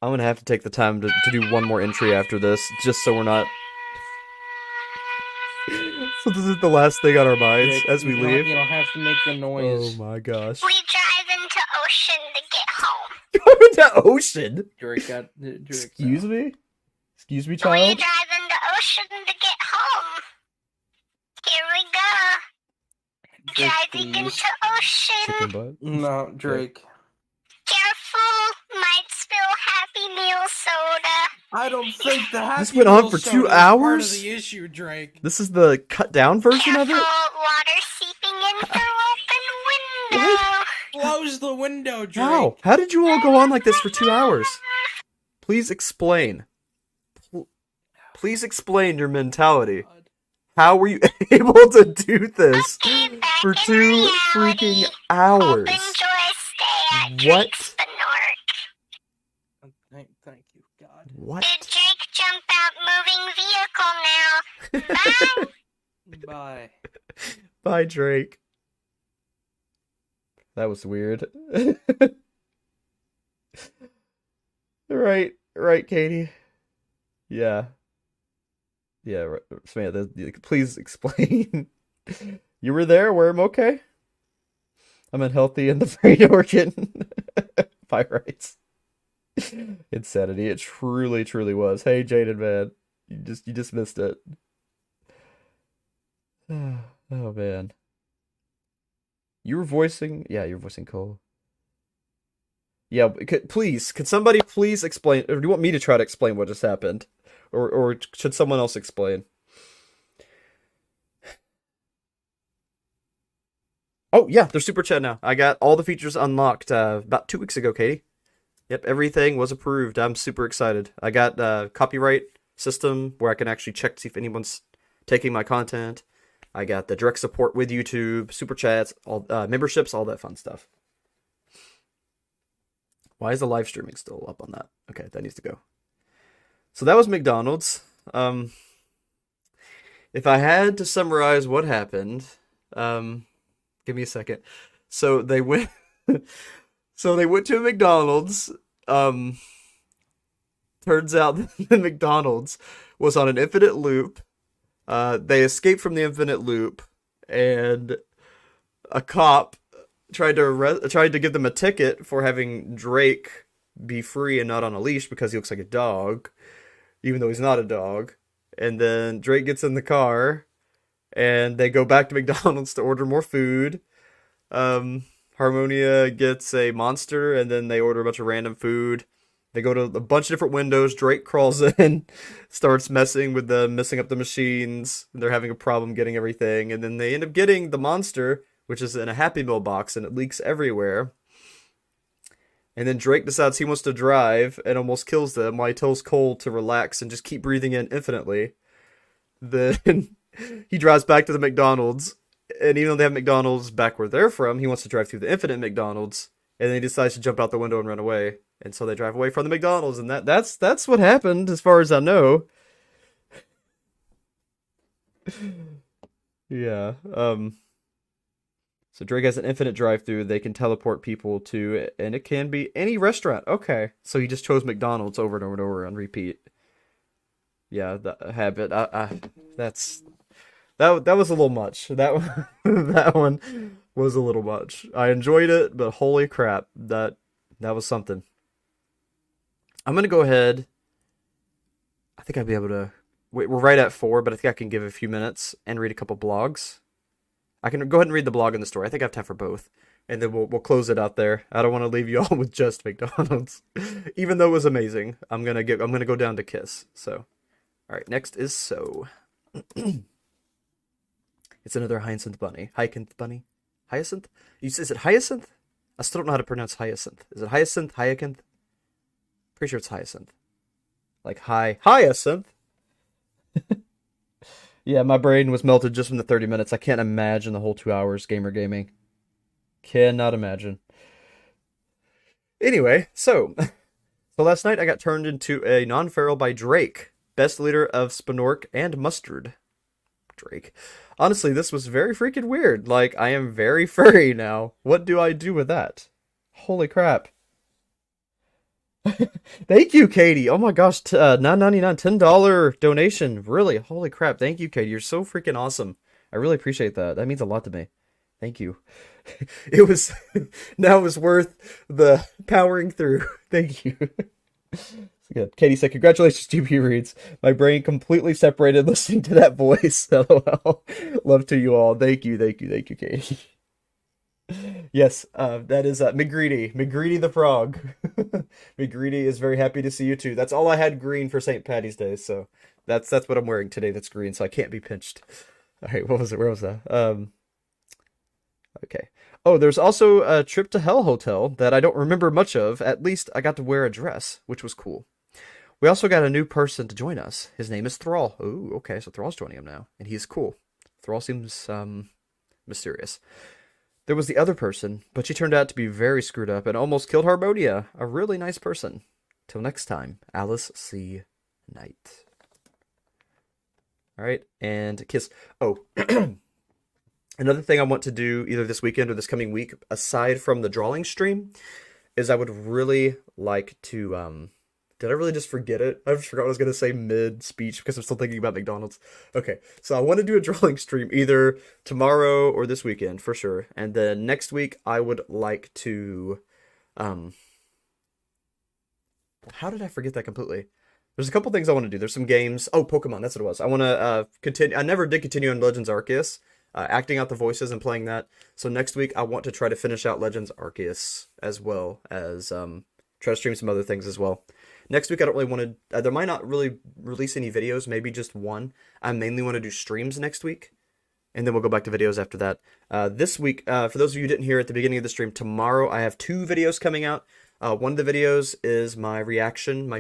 I'm gonna have to take the time to do one more entry after this, just so we're not. So this is the last thing on our minds Drake, as we you don't- leave. You don't have to make the Oh noise. my gosh. We drive into ocean to get home. Going to ocean? Drake got. Drake, Excuse me? Excuse me, We child? drive into ocean to get home. Here we go. Drake, Driving please. into ocean. Chicken butt? No, Drake. Careful, might spill Happy Meal soda. I don't think the Happy This went on Meal for soda 2 is part of hours? the issue, Drake. This is the cut down version of Careful, it? water seeping in through open window. Close the window, Drake. How? How did you all go on like this for 2 hours? Please explain. Please explain your mentality. God. How were you able to do this Be back for in 2 reality. freaking Hope hours? enjoy stay at What? Drake's Benort. Thank you, God. What? Did Drake jump out moving vehicle now? Bye. Bye. Bye, Drake. That was weird. Right, Katie. Yeah. Yeah, right. Samantha, please explain. You were there, were I'm okay? I'm unhealthy and the brain organ. By rights. Insanity. It truly, truly was. Hey, Jaden, man. You just missed it. Oh, man. You were voicing... Yeah, you were voicing Cole. Yeah, could somebody please explain... Or do you want me to try to explain what just happened? Or should someone else explain? Oh, yeah, there's Super Chat now. I got all the features unlocked about 2 weeks ago, Katie. Yep, everything was approved. I'm super excited. I got a copyright system where I can actually check to see if anyone's taking my content. I got the direct support with YouTube, Super Chats, all memberships, all that fun stuff. Why is the live streaming still up on that? Okay, that needs to go. So that was McDonald's. If I had to summarize what happened, give me a second. So they went so they went to a McDonald's. Turns out the McDonald's was on an infinite loop. They escaped from the infinite loop, and a cop tried to give them a ticket for having Drake be free and not on a leash because he looks like a dog, even though he's not a dog. And then Drake gets in the car, and they go back to McDonald's to order more food. Harmonia gets a monster, and then they order a bunch of random food. They go to a bunch of different windows. Drake crawls in, starts messing with them, messing up the machines. They're having a problem getting everything. And then they end up getting the monster, which is in a Happy Meal box, and it leaks everywhere. And then Drake decides he wants to drive and almost kills them while he tells Cole to relax and just keep breathing in infinitely. Then he drives back to the McDonald's. And even though they have McDonald's back where they're from, he wants to drive through the infinite McDonald's. And then he decides to jump out the window and run away. And so they drive away from the McDonald's, and that's what happened, as far as I know. Yeah. So Drake has an infinite drive-through they can teleport people to, and it can be any restaurant. Okay. So he just chose McDonald's over and over and over on repeat. Yeah, the habit. That was a little much. That one was a little much. I enjoyed it, but holy crap, that was something. I'm gonna go ahead. I think I'd be able to. Wait, we're right at 4, but I think I can give a few minutes and read a couple blogs. I can go ahead and read the blog and the story. I think I have time for both, and then we'll close it out there. I don't want to leave you all with just McDonald's, even though it was amazing. I'm gonna go down to Kiss. So, all right. Next is So. It's another Hyacinth bunny. Hyacinth? Is it Hyacinth? I still don't know how to pronounce Hyacinth. Is it Hyacinth? Hyacinth? Pretty sure it's Hyacinth. Like Hyacinth? Yeah, my brain was melted just from the 30 minutes. I can't imagine the whole 2 hours gamer gaming. Cannot imagine. Anyway, so last night I got turned into a non-feral by Drake, best leader of Spinork and Mustard. Drake. Honestly, this was very freaking weird. Like, I am very furry now. What do I do with that? Holy crap. Thank you, Katie. Oh my gosh, $9.99, $10 donation. Really, holy crap. Thank you, Katie. You're so freaking awesome. I really appreciate that. That means a lot to me. Thank you. It was worth the powering through. Thank you. Good. Katie said, congratulations, GPReeds. My brain completely separated listening to that voice. LOL. Love to you all. Thank you, Katie. Yes, that is McGreedy the frog. McGreedy is very happy to see you too. That's all I had green for St. Patty's Day, so that's what I'm wearing today. That's green, so I can't be pinched. All right, what was it? Where was that? Okay. Oh, there's also a Trip to Hell hotel that I don't remember much of. At least I got to wear a dress, which was cool. We also got a new person to join us. His name is Thrall. Ooh, okay, so Thrall's joining him now, and he's cool. Thrall seems mysterious. There was the other person, but she turned out to be very screwed up and almost killed Harmonia, a really nice person. Till next time, Alice C. Knight. All right, and kiss. Oh, another thing I want to do either this weekend or this coming week, aside from the drawing stream, is I would really like to, did I really just forget it? I just forgot what I was going to say mid-speech because I'm still thinking about McDonald's. Okay, so I want to do a drawing stream either tomorrow or this weekend, for sure. And then next week, I would like to, how did I forget that completely? There's a couple things I want to do. There's some games. Oh, Pokemon, that's what it was. I want to continue. I never did continue on Legends Arceus, acting out the voices and playing that. So next week, I want to try to finish out Legends Arceus as well as try to stream some other things as well. Next week, I don't really want to... there might not really release any videos, maybe just one. I mainly want to do streams next week, and then we'll go back to videos after that. This week, for those of you who didn't hear at the beginning of the stream, tomorrow I have 2 videos coming out. One of the videos is my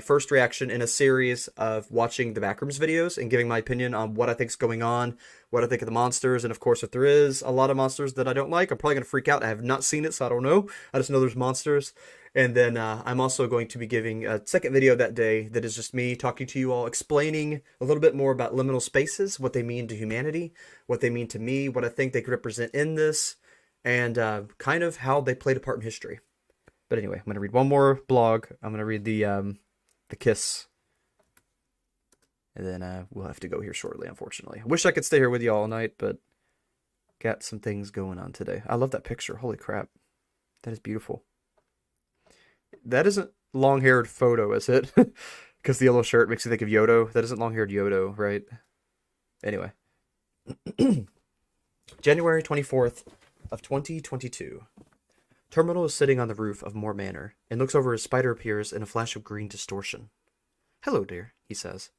first reaction in a series of watching the Backrooms videos and giving my opinion on what I think is going on, what I think of the monsters, and of course if there is a lot of monsters that I don't like, I'm probably going to freak out. I have not seen it, so I don't know. I just know there's monsters. And then I'm also going to be giving a second video that day that is just me talking to you all, explaining a little bit more about liminal spaces, what they mean to humanity, what they mean to me, what I think they could represent in this, and kind of how they played a part in history. But anyway, I'm going to read one more blog. I'm going to read the Kiss. And then we'll have to go here shortly, unfortunately. I wish I could stay here with you all night, but got some things going on today. I love that picture. Holy crap. That is beautiful. That isn't long-haired photo, is it? Because the yellow shirt makes you think of Yodo. That isn't long-haired Yodo, right? Anyway. January 24th of 2022. Terminal is sitting on the roof of Moore Manor and looks over as Spider appears in a flash of green distortion. "Hello, dear," he says.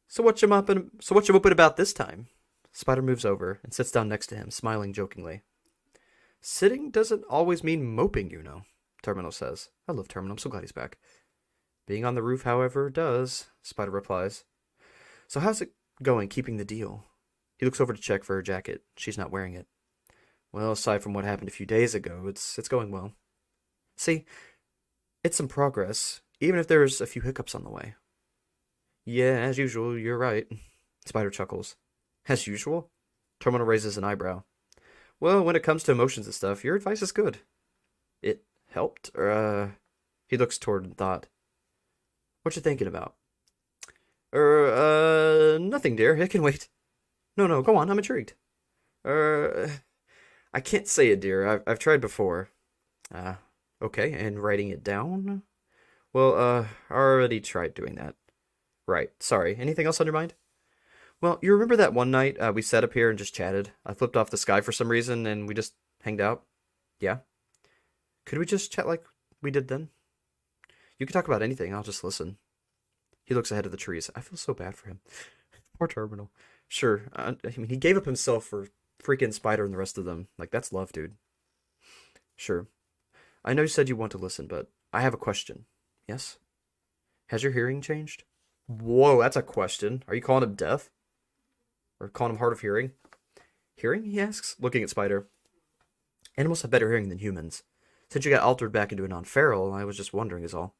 So what you moping about this time?" Spider moves over and sits down next to him, smiling jokingly. "Sitting doesn't always mean moping, you know," Terminal says. I love Terminal. I'm so glad he's back. "Being on the roof, however, does," Spider replies. "So how's it going keeping the deal?" He looks over to check for her jacket. She's not wearing it. "Well, aside from what happened a few days ago, it's going well. See, it's some progress, even if there's a few hiccups on the way." "Yeah, as usual, you're right." Spider chuckles. "As usual?" Terminal raises an eyebrow. "Well, when it comes to emotions and stuff, your advice is good." "It helped?" He looks toward Thought. "What you thinking about?" Nothing, dear. It can wait." No, go on. I'm intrigued." I can't say it, dear. I've tried before." Okay, and writing it down?" "Well, I already tried doing that." "Right. Sorry. Anything else on your mind?" "Well, you remember that one night we sat up here and just chatted? I flipped off the sky for some reason and we just hanged out?" "Yeah." "Could we just chat like we did then?" "You can talk about anything. I'll just listen." He looks ahead of the trees. I feel so bad for him. Poor Terminal. Sure. I mean, he gave up himself for freaking Spider and the rest of them. Like, that's love, dude. "Sure. I know you said you want to listen, but I have a question." "Yes?" "Has your hearing changed?" Whoa, that's a question. Are you calling him deaf? Or calling him hard of hearing? "Hearing?" he asks, looking at Spider. "Animals have better hearing than humans. Since you got altered back into a non-feral, I was just wondering is all."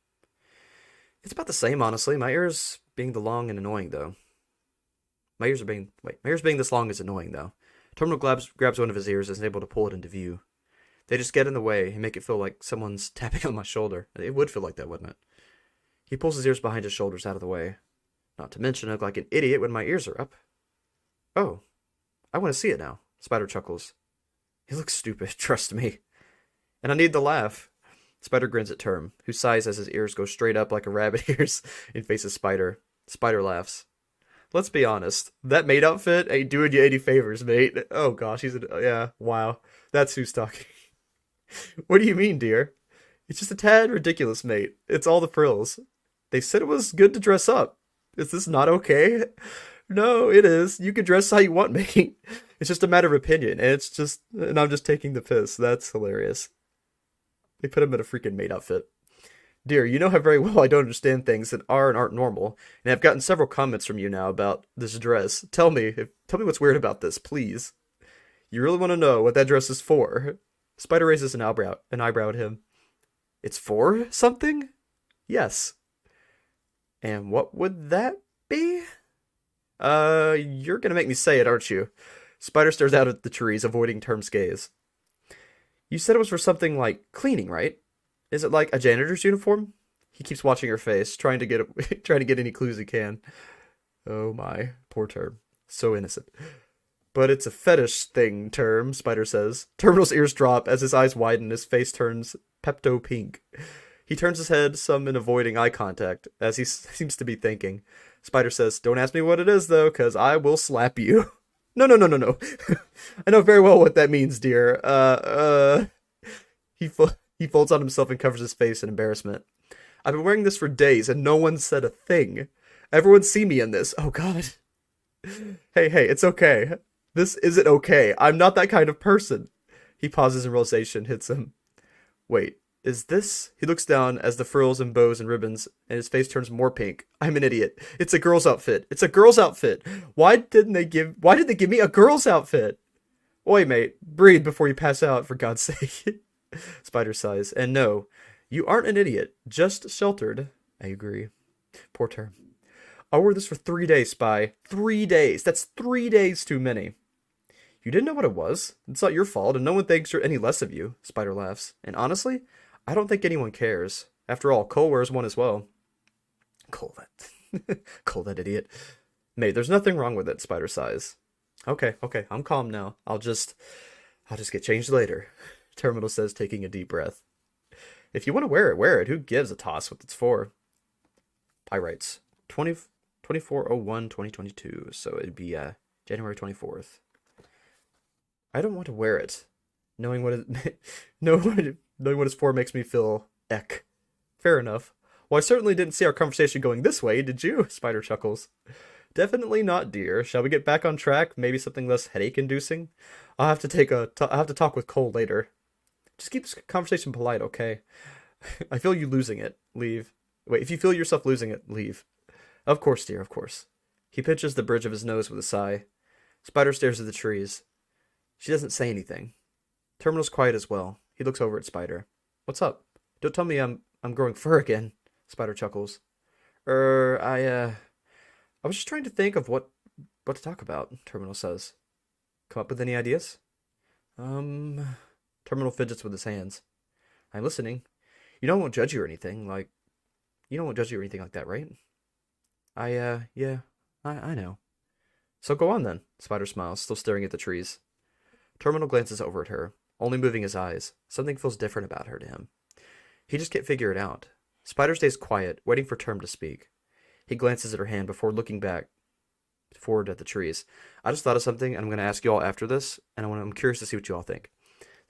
"It's about the same, honestly. My ears being the long and annoying, though." My ears being this long is annoying, though. Terminal grabs one of his ears and is able to pull it into view. They just get in the way and make it feel like someone's tapping on my shoulder. It would feel like that, wouldn't it? He pulls his ears behind his shoulders out of the way. Not to mention I look like an idiot when my ears are up. "Oh, I want to see it now." Spider chuckles. "He looks stupid, trust me." "And I need the laugh." Spider grins at Term, who sighs as his ears go straight up like a rabbit ears and faces Spider. Spider laughs. "Let's be honest, that maid outfit ain't doing you any favors, mate." Oh gosh, yeah, wow. That's who's talking. "What do you mean, dear?" "It's just a tad ridiculous, mate. It's all the frills. They said it was good to dress up. Is this not okay?" "No, it is. You can dress how you want, mate. It's just a matter of opinion, and I'm just taking the piss." That's hilarious. They put him in a freaking maid outfit. "Dear, you know how very well I don't understand things that are and aren't normal, and I've gotten several comments from you now about this dress. Tell me what's weird about this, please." "You really want to know what that dress is for?" Spider raises an eyebrow at him. "It's for something?" "Yes." "And what would that be?" You're gonna make me say it, aren't you?" Spider stares out at the trees, avoiding Term's gaze. "You said it was for something like cleaning, right? Is it like a janitor's uniform?" He keeps watching her face, trying to get any clues he can. Oh my, poor Term. So innocent. "But it's a fetish thing, Term," Spider says. Terminal's ears drop as his eyes widen, his face turns pepto-pink. He turns his head, some in avoiding eye contact, as he seems to be thinking. Spider says, "Don't ask me what it is, though, because I will slap you." No. I know very well what that means, dear. He folds on himself and covers his face in embarrassment. "I've been wearing this for days, and no one said a thing. Everyone's seen me in this. Oh, God. Hey, it's okay. This isn't okay. I'm not that kind of person." He pauses and realization hits him. "Wait, Is this? He looks down as the frills and bows and ribbons, and his face turns more pink. I'm an idiot. It's a girl's outfit. It's a girl's outfit. Why did they give me a girl's outfit? Oi, mate. Breathe before you pass out, for God's sake. Spider sighs. And no, you aren't an idiot. Just sheltered. I agree. Poor term. I wore this for 3 days, Spy. 3 days. That's 3 days too many. You didn't know what it was. It's not your fault, and no one thinks you're any less of you. Spider laughs. And honestly, I don't think anyone cares. After all, Cole wears one as well. Cole that idiot. Mate, there's nothing wrong with it, Spider sighs. Okay, I'm calm now. I'll just get changed later. Terminal says, taking a deep breath. If you want to wear it, wear it. Who gives a toss what it's for? Pi writes, 24/01/2022, so it'd be January 24th. I don't want to wear it. Knowing what it's for makes me feel eck. Fair enough. Well, I certainly didn't see our conversation going this way, did you? Spider chuckles. Definitely not, dear. Shall we get back on track? Maybe something less headache-inducing? I'll have to talk with Cole later. Just keep this conversation polite, okay? I feel you losing it. Leave. Wait, if you feel yourself losing it, leave. Of course, dear, of course. He pinches the bridge of his nose with a sigh. Spider stares at the trees. She doesn't say anything. Terminal's quiet as well. He looks over at Spider. What's up? Don't tell me I'm growing fur again. Spider chuckles. I was just trying to think of what to talk about, Terminal says. Come up with any ideas? Terminal fidgets with his hands. I'm listening. You know I won't judge you or anything, like that, right? Yeah, I know. So go on then, Spider smiles, still staring at the trees. Terminal glances over at her, only moving his eyes. Something feels different about her to him. He just can't figure it out. Spider stays quiet, waiting for Term to speak. He glances at her hand before looking back forward at the trees. I just thought of something, and I'm going to ask you all after this, and I'm curious to see what you all think.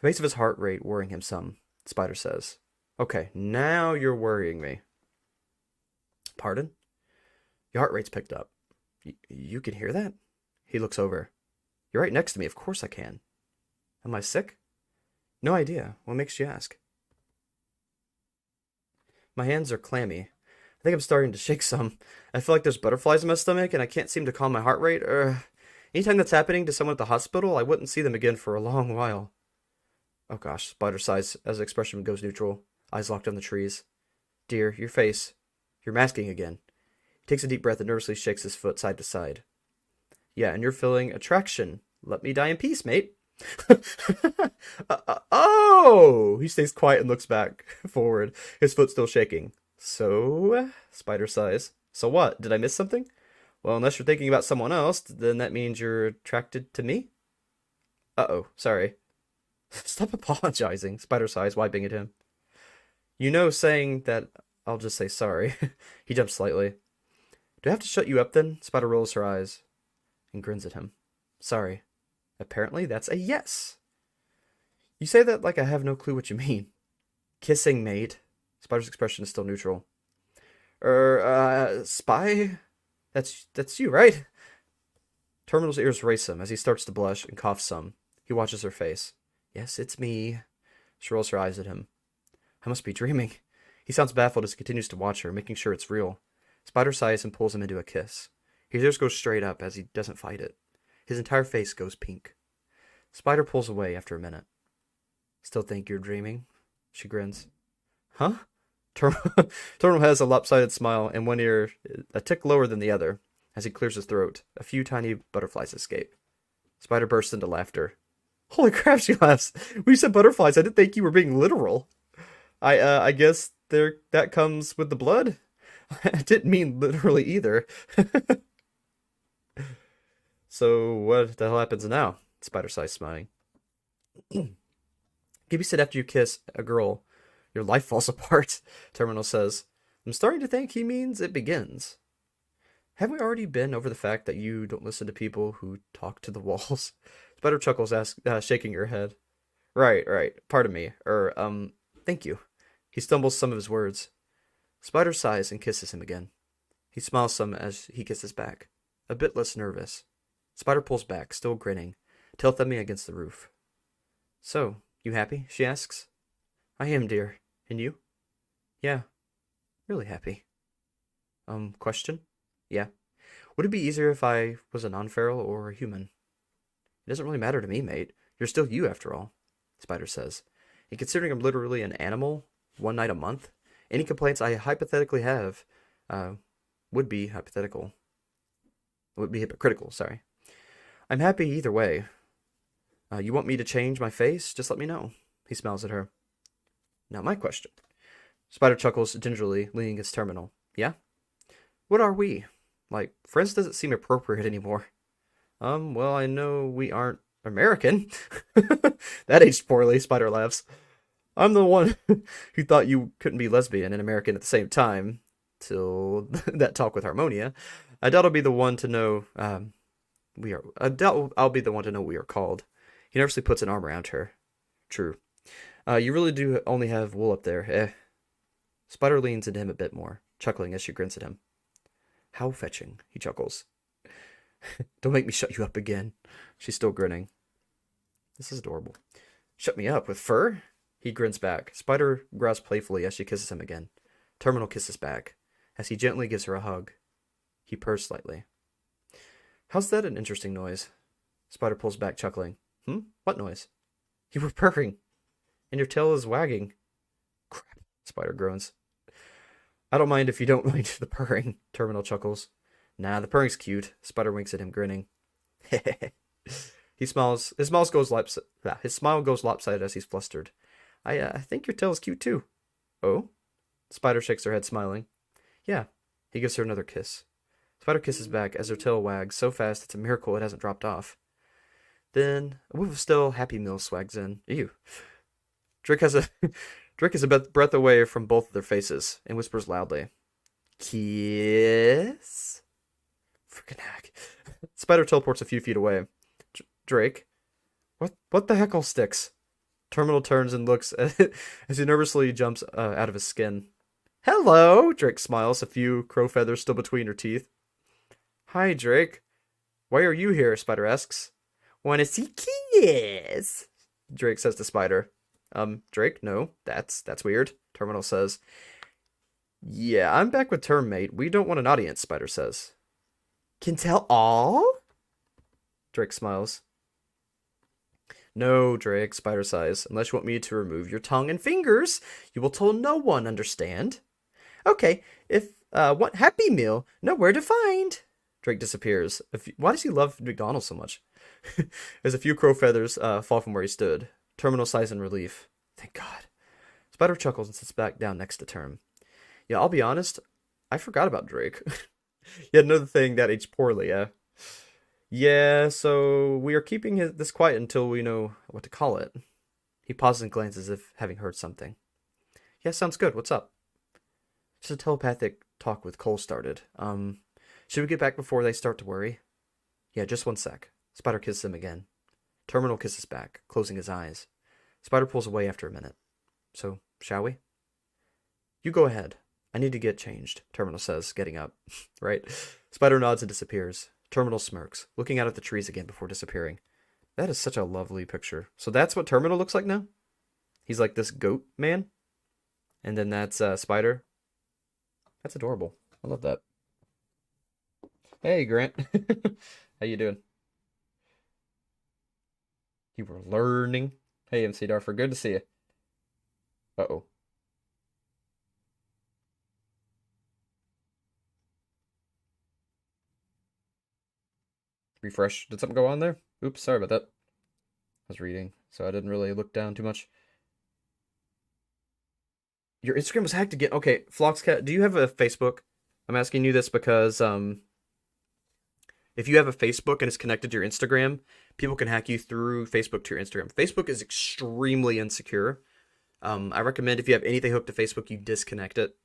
The pace of his heart rate worrying him some, Spider says. Okay, now you're worrying me. Pardon? Your heart rate's picked up. You can hear that? He looks over. You're right next to me, of course I can. Am I sick? No idea. What makes you ask? My hands are clammy. I think I'm starting to shake some. I feel like there's butterflies in my stomach, and I can't seem to calm my heart rate. Anytime that's happening to someone at the hospital, I wouldn't see them again for a long while. Oh gosh, Spider sighs as the expression goes neutral, eyes locked on the trees. Dear, your face. You're masking again. He takes a deep breath and nervously shakes his foot side to side. Yeah, and you're feeling attraction. Let me die in peace, mate. Oh! He stays quiet and looks back, forward, his foot still shaking. So, Spider sighs. So what? Did I miss something? Well, unless you're thinking about someone else, then that means you're attracted to me? Uh-oh, sorry. Stop apologizing, Spider sighs, wiping at him. You know, saying that I'll just say sorry. He jumps slightly. Do I have to shut you up then? Spider rolls her eyes and grins at him. Sorry. Apparently that's a yes. You say that like I have no clue what you mean. Kissing, mate. Spider's expression is still neutral. Spy? That's you, right? Terminal's ears race him as he starts to blush and coughs some. He watches her face. Yes, it's me. She rolls her eyes at him. I must be dreaming. He sounds baffled as he continues to watch her, making sure it's real. Spider sighs and pulls him into a kiss. His ears go straight up as he doesn't fight it. His entire face goes pink. Spider pulls away after a minute. Still think you're dreaming? She grins. Huh? Terminal has a lopsided smile and one ear a tick lower than the other. As he clears his throat, a few tiny butterflies escape. Spider bursts into laughter. Holy crap, she laughs. When you said butterflies, I didn't think you were being literal. I guess that comes with the blood? I didn't mean literally either. So what the hell happens now? Spider sighs, smiling. Gibby said after you kiss a girl, your life falls apart, Terminal says. I'm starting to think he means it begins. Have we already been over the fact that you don't listen to people who talk to the walls? Spider chuckles, shaking her head. Right. Pardon me. Thank you. He stumbles some of his words. Spider sighs and kisses him again. He smiles some as he kisses back, a bit less nervous. Spider pulls back, still grinning, tail thumbing against the roof. So, you happy? She asks. I am, dear. And you? Yeah, really happy. Question? Yeah. Would it be easier if I was a non-feral or a human? It doesn't really matter to me, mate. You're still you after all, Spider says. And considering I'm literally an animal, one night a month, any complaints I hypothetically have, would be hypothetical. Would be hypocritical, sorry. I'm happy either way. You want me to change my face? Just let me know. He smiles at her. Now my question. Spider chuckles gingerly, leaning his terminal. Yeah? What are we? Like, friends doesn't seem appropriate anymore. Well, I know we aren't American. That aged poorly, Spider laughs. I'm the one who thought you couldn't be lesbian and American at the same time. Till that talk with Harmonia. I doubt I'll be the one to know, I doubt I'll be the one to know we are called. He nervously puts an arm around her. True. You really do only have wool up there, eh? Spider leans into him a bit more, chuckling as she grins at him. How fetching, he chuckles. Don't make me shut you up again. She's still grinning. This is adorable. Shut me up with fur? He grins back. Spider growls playfully as she kisses him again. Terminal kisses back, as he gently gives her a hug. He purrs slightly. How's that an interesting noise? Spider pulls back, chuckling. What noise? You were purring. And your tail is wagging. Crap, Spider groans. I don't mind if you don't mind the purring, Terminal chuckles. Nah, the purring's cute. Spider winks at him, grinning. He smiles. His smile goes lopsided as he's flustered. I think your tail is cute too. Oh? Spider shakes her head, smiling. Yeah. He gives her another kiss. Spider kisses back as her tail wags so fast it's a miracle it hasn't dropped off. Then a whiff of still Happy Meal swags in. Ew. Drake is a breath away from both of their faces and whispers loudly. Kiss? Frickin' heck. Spider teleports a few feet away. Drake? What the heck all sticks? Terminal turns and looks as he nervously jumps out of his skin. Hello, Drake smiles, a few crow feathers still between her teeth. Hi, Drake. Why are you here? Spider asks. Wanna see Kiss? Drake says to Spider. Drake, no, that's weird, Terminal says. Yeah, I'm back with Termmate. We don't want an audience, Spider says. Can tell all? Drake smiles. No, Drake, Spider sighs. Unless you want me to remove your tongue and fingers, you will tell no one, understand? Okay, if, want Happy Meal, know where to find. Drake disappears. Why does he love McDonald's so much? As a few crow feathers fall from where he stood. Terminal sighs in relief. Thank God. Spider chuckles and sits back down next to Term. Yeah, I'll be honest, I forgot about Drake. Yet another thing that aged poorly, yeah? Yeah, so we are keeping this quiet until we know what to call it. He pauses and glances as if having heard something. Yeah, sounds good. What's up? Just a telepathic talk with Cole started. Should we get back before they start to worry? Yeah, just one sec. Spider kisses him again. Terminal kisses back, closing his eyes. Spider pulls away after a minute. So, shall we? You go ahead. I need to get changed, Terminal says, getting up. Right? Spider nods and disappears. Terminal smirks, looking out at the trees again before disappearing. That is such a lovely picture. So that's what Terminal looks like now? He's like this goat man? And then that's Spider? That's adorable. I love that. Hey, Grant. How you doing? You were learning. Hey, MC Darfer, good to see you. Uh-oh. Refresh. Did something go on there? Oops, sorry about that. I was reading, so I didn't really look down too much. Your Instagram was hacked again. Okay, Floxcat, do you have a Facebook? I'm asking you this because, if you have a Facebook and it's connected to your Instagram, people can hack you through Facebook to your Instagram. Facebook is extremely insecure. I recommend if you have anything hooked to Facebook, you disconnect it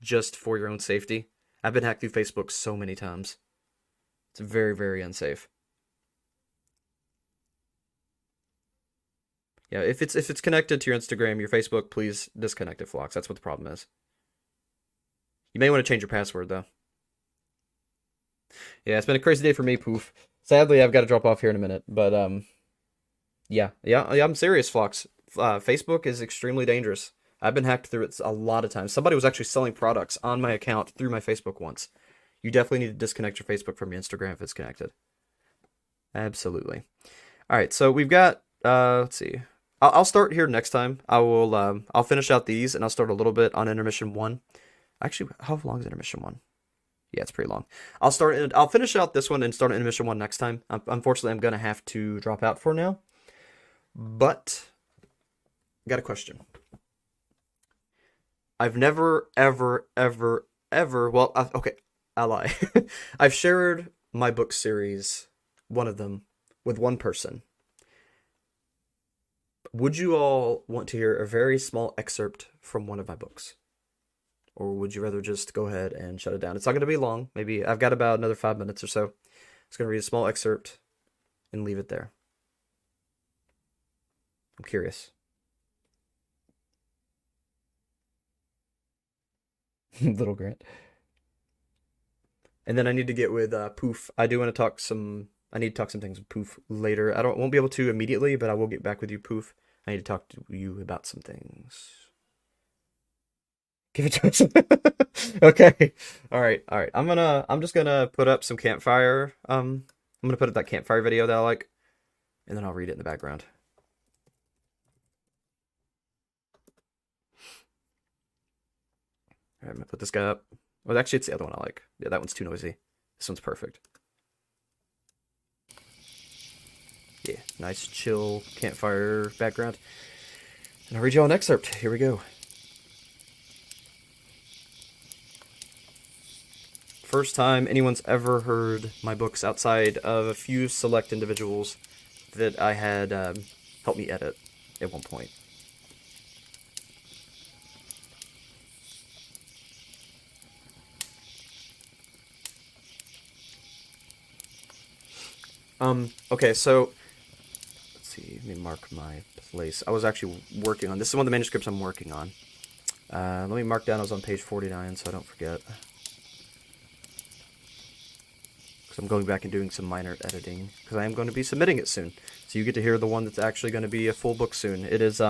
just for your own safety. I've been hacked through Facebook so many times. It's very, very unsafe. Yeah, if it's connected to your Instagram, your Facebook, please disconnect it, Flox. That's what the problem is. You may want to change your password, though. Yeah, it's been a crazy day for me, Poof. Sadly, I've got to drop off here in a minute, but, yeah, I'm serious, Flox. Facebook is extremely dangerous. I've been hacked through it a lot of times. Somebody was actually selling products on my account through my Facebook once. You definitely need to disconnect your Facebook from your Instagram if it's connected. Absolutely. All right, so we've got, let's see. I'll start here next time. I'll finish out these, and I'll start a little bit on intermission 1. Actually, how long is intermission 1? Yeah, it's pretty long. I'll finish out this one and start intermission 1 next time. Unfortunately, I'm gonna have to drop out for now. But I got a question. I've never, ever, well, okay, I lie. I've shared my book series, one of them, with one person. Would you all want to hear a very small excerpt from one of my books? Or would you rather just go ahead and shut it down? It's not going to be long. Maybe I've got about another 5 minutes or so. It's going to read a small excerpt and leave it there. I'm curious. Little Grant. And then I need to get with Poof. I do want to talk some. I need to talk some things with Poof later. Won't be able to immediately, but I will get back with you, Poof. I need to talk to you about some things. Give it to us. Okay. All right. I'm just gonna put up some campfire. I'm gonna put up that campfire video that I like, and then I'll read it in the background. All right, I'm gonna put this guy up. Well, actually, it's the other one I like. Yeah, that one's too noisy. This one's perfect. Yeah, nice, chill campfire background. And I'll read you all an excerpt. Here we go. First time anyone's ever heard my books outside of a few select individuals that I had helped me edit at one point. Okay, so let's see, let me mark my place. I was actually working on this. Is one of the manuscripts I'm working on. Let me mark down I was on page 49 so I don't forget. Because I'm going back and doing some minor editing because I am going to be submitting it soon. So you get to hear the one that's actually going to be a full book soon. It is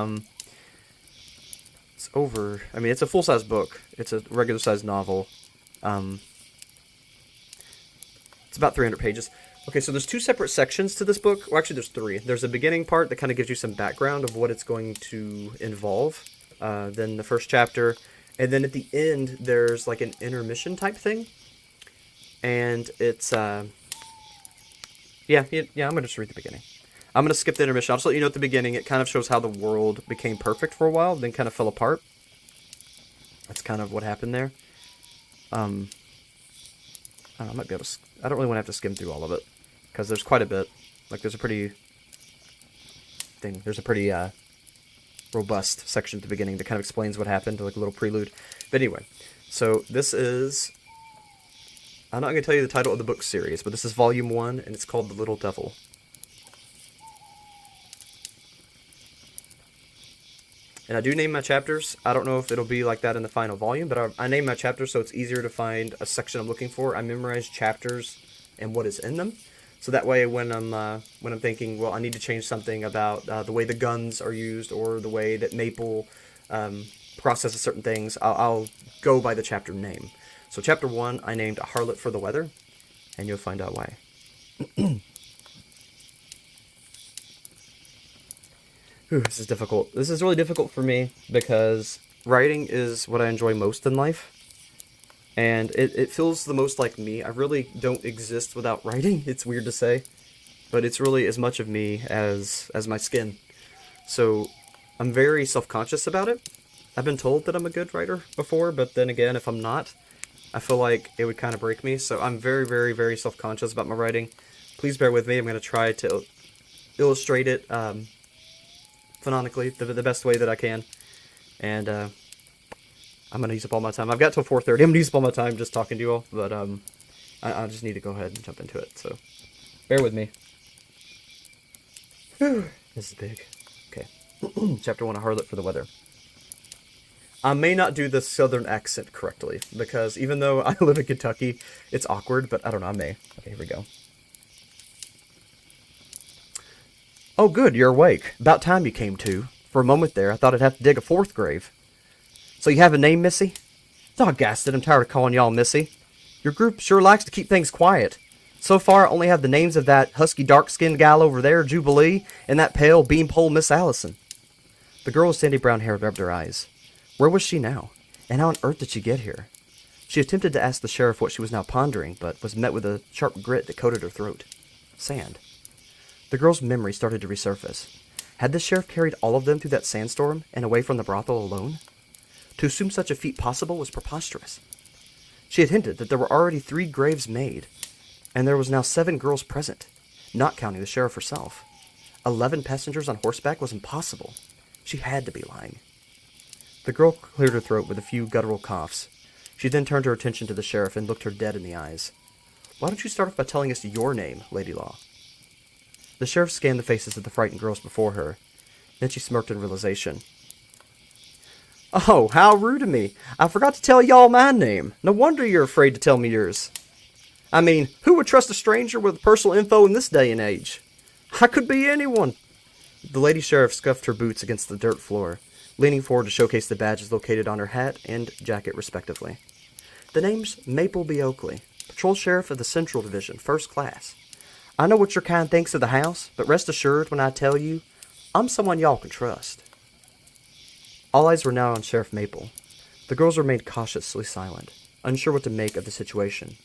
it's over. I mean, it's a full-size book. It's a regular-sized novel. It's about 300 pages. Okay, so there's 2 separate sections to this book. Well, actually, there's 3. There's a beginning part that kind of gives you some background of what it's going to involve. Then the first chapter. And then at the end, there's like an intermission type thing. And it's, yeah, I'm going to just read the beginning. I'm going to skip the intermission. I'll just let you know at the beginning, it kind of shows how the world became perfect for a while, then kind of fell apart. That's kind of what happened there. I don't know, I might be able to, I don't really want to have to skim through all of it. Because there's quite a bit. Like, there's a pretty robust section at the beginning that kind of explains what happened, like a little prelude. But anyway, so this is, I'm not going to tell you the title of the book series, but this is volume 1, and it's called The Little Devil. And I do name my chapters. I don't know if it'll be like that in the final volume, but I name my chapters so it's easier to find a section I'm looking for. I memorize chapters and what is in them. So that way, when I'm thinking, well, I need to change something about the way the guns are used or the way that Maple processes certain things, I'll go by the chapter name. So chapter 1, I named A Harlot for the Weather, and you'll find out why. Whew, this is difficult. This is really difficult for me because writing is what I enjoy most in life. And it feels the most like me. I really don't exist without writing. It's weird to say. But it's really as much of me as my skin. So I'm very self-conscious about it. I've been told that I'm a good writer before, but then again, if I'm not, I feel like it would kind of break me. So I'm very, very, very self-conscious about my writing. Please bear with me. I'm going to try to illustrate it phonetically the best way that I can. And I'm going to use up all my time. I've got till 4:30. I'm going to use up all my time just talking to you all. But I just need to go ahead and jump into it. So bear with me. Whew, this is big. Okay. Chapter 1, A Harlot for the Weather. I may not do the southern accent correctly, because even though I live in Kentucky, it's awkward, but I don't know, I may. Okay, here we go. Oh good, you're awake. About time you came to. For a moment there, I thought I'd have to dig a 4th grave. So you have a name, Missy? Doggast it, I'm tired of calling y'all Missy. Your group sure likes to keep things quiet. So far, I only have the names of that husky dark-skinned gal over there, Jubilee, and that pale beanpole Miss Allison. The girl with sandy brown hair rubbed her eyes. Where was she now? And how on earth did she get here? She attempted to ask the sheriff what she was now pondering, but was met with a sharp grit that coated her throat. Sand. The girl's memory started to resurface. Had the sheriff carried all of them through that sandstorm and away from the brothel alone? To assume such a feat possible was preposterous. She had hinted that there were already 3 graves made, and there was now 7 girls present, not counting the sheriff herself. 11 passengers on horseback was impossible. She had to be lying. The girl cleared her throat with a few guttural coughs. She then turned her attention to the sheriff and looked her dead in the eyes. Why don't you start off by telling us your name, Lady Law? The sheriff scanned the faces of the frightened girls before her. Then she smirked in realization. Oh, how rude of me. I forgot to tell y'all my name. No wonder you're afraid to tell me yours. I mean, who would trust a stranger with personal info in this day and age? I could be anyone. The lady sheriff scuffed her boots against the dirt floor, leaning forward to showcase the badges located on her hat and jacket respectively. The name's Maple B. Oakley, Patrol Sheriff of the Central Division, First Class. I know what your kind thinks of the house, but rest assured when I tell you, I'm someone y'all can trust. All eyes were now on Sheriff Maple. The girls remained cautiously silent, unsure what to make of the situation.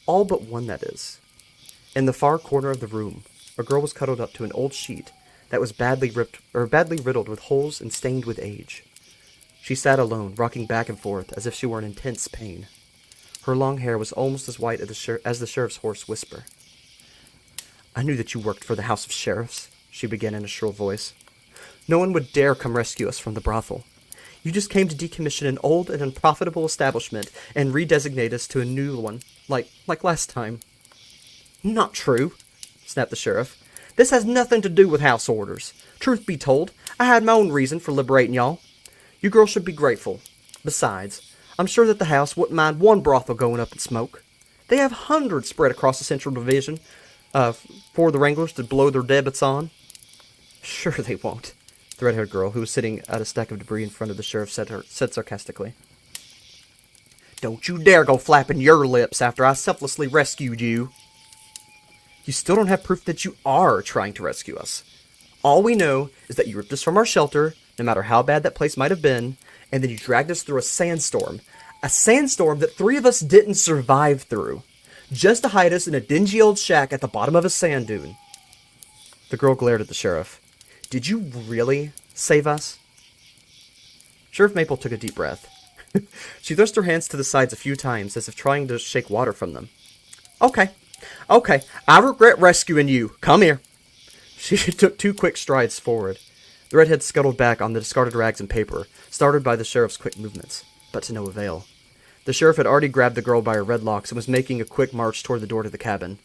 All but one, that is. In the far corner of the room, a girl was cuddled up to an old sheet that was badly riddled with holes and stained with age. She sat alone, rocking back and forth as if she were in intense pain. Her long hair was almost as white as the sheriff's hoarse whisper. I knew that you worked for the House of Sheriffs, she began in a shrill voice. No one would dare come rescue us from the brothel. You just came to decommission an old and unprofitable establishment and redesignate us to a new one, like last time. Not true, snapped the sheriff. This has nothing to do with house orders. Truth be told, I had my own reason for liberating y'all. You girls should be grateful. Besides, I'm sure that the house wouldn't mind one brothel going up in smoke. They have hundreds spread across the Central Division for the Wranglers to blow their debits on. Sure they won't, the red-haired girl, who was sitting at a stack of debris in front of the sheriff, said sarcastically. Don't you dare go flapping your lips after I selflessly rescued you. You still don't have proof that you are trying to rescue us. All we know is that you ripped us from our shelter, no matter how bad that place might have been, and then you dragged us through a sandstorm that 3 of us didn't survive through, just to hide us in a dingy old shack at the bottom of a sand dune. The girl glared at the sheriff. Did you really save us? Sheriff Maple took a deep breath. She thrust her hands to the sides a few times, as if trying to shake water from them. Okay, I regret rescuing you. Come here. She took 2 quick strides forward. The redhead scuttled back on the discarded rags and paper, startled by the sheriff's quick movements, but to no avail. The sheriff had already grabbed the girl by her red locks and was making a quick march toward the door to the cabin.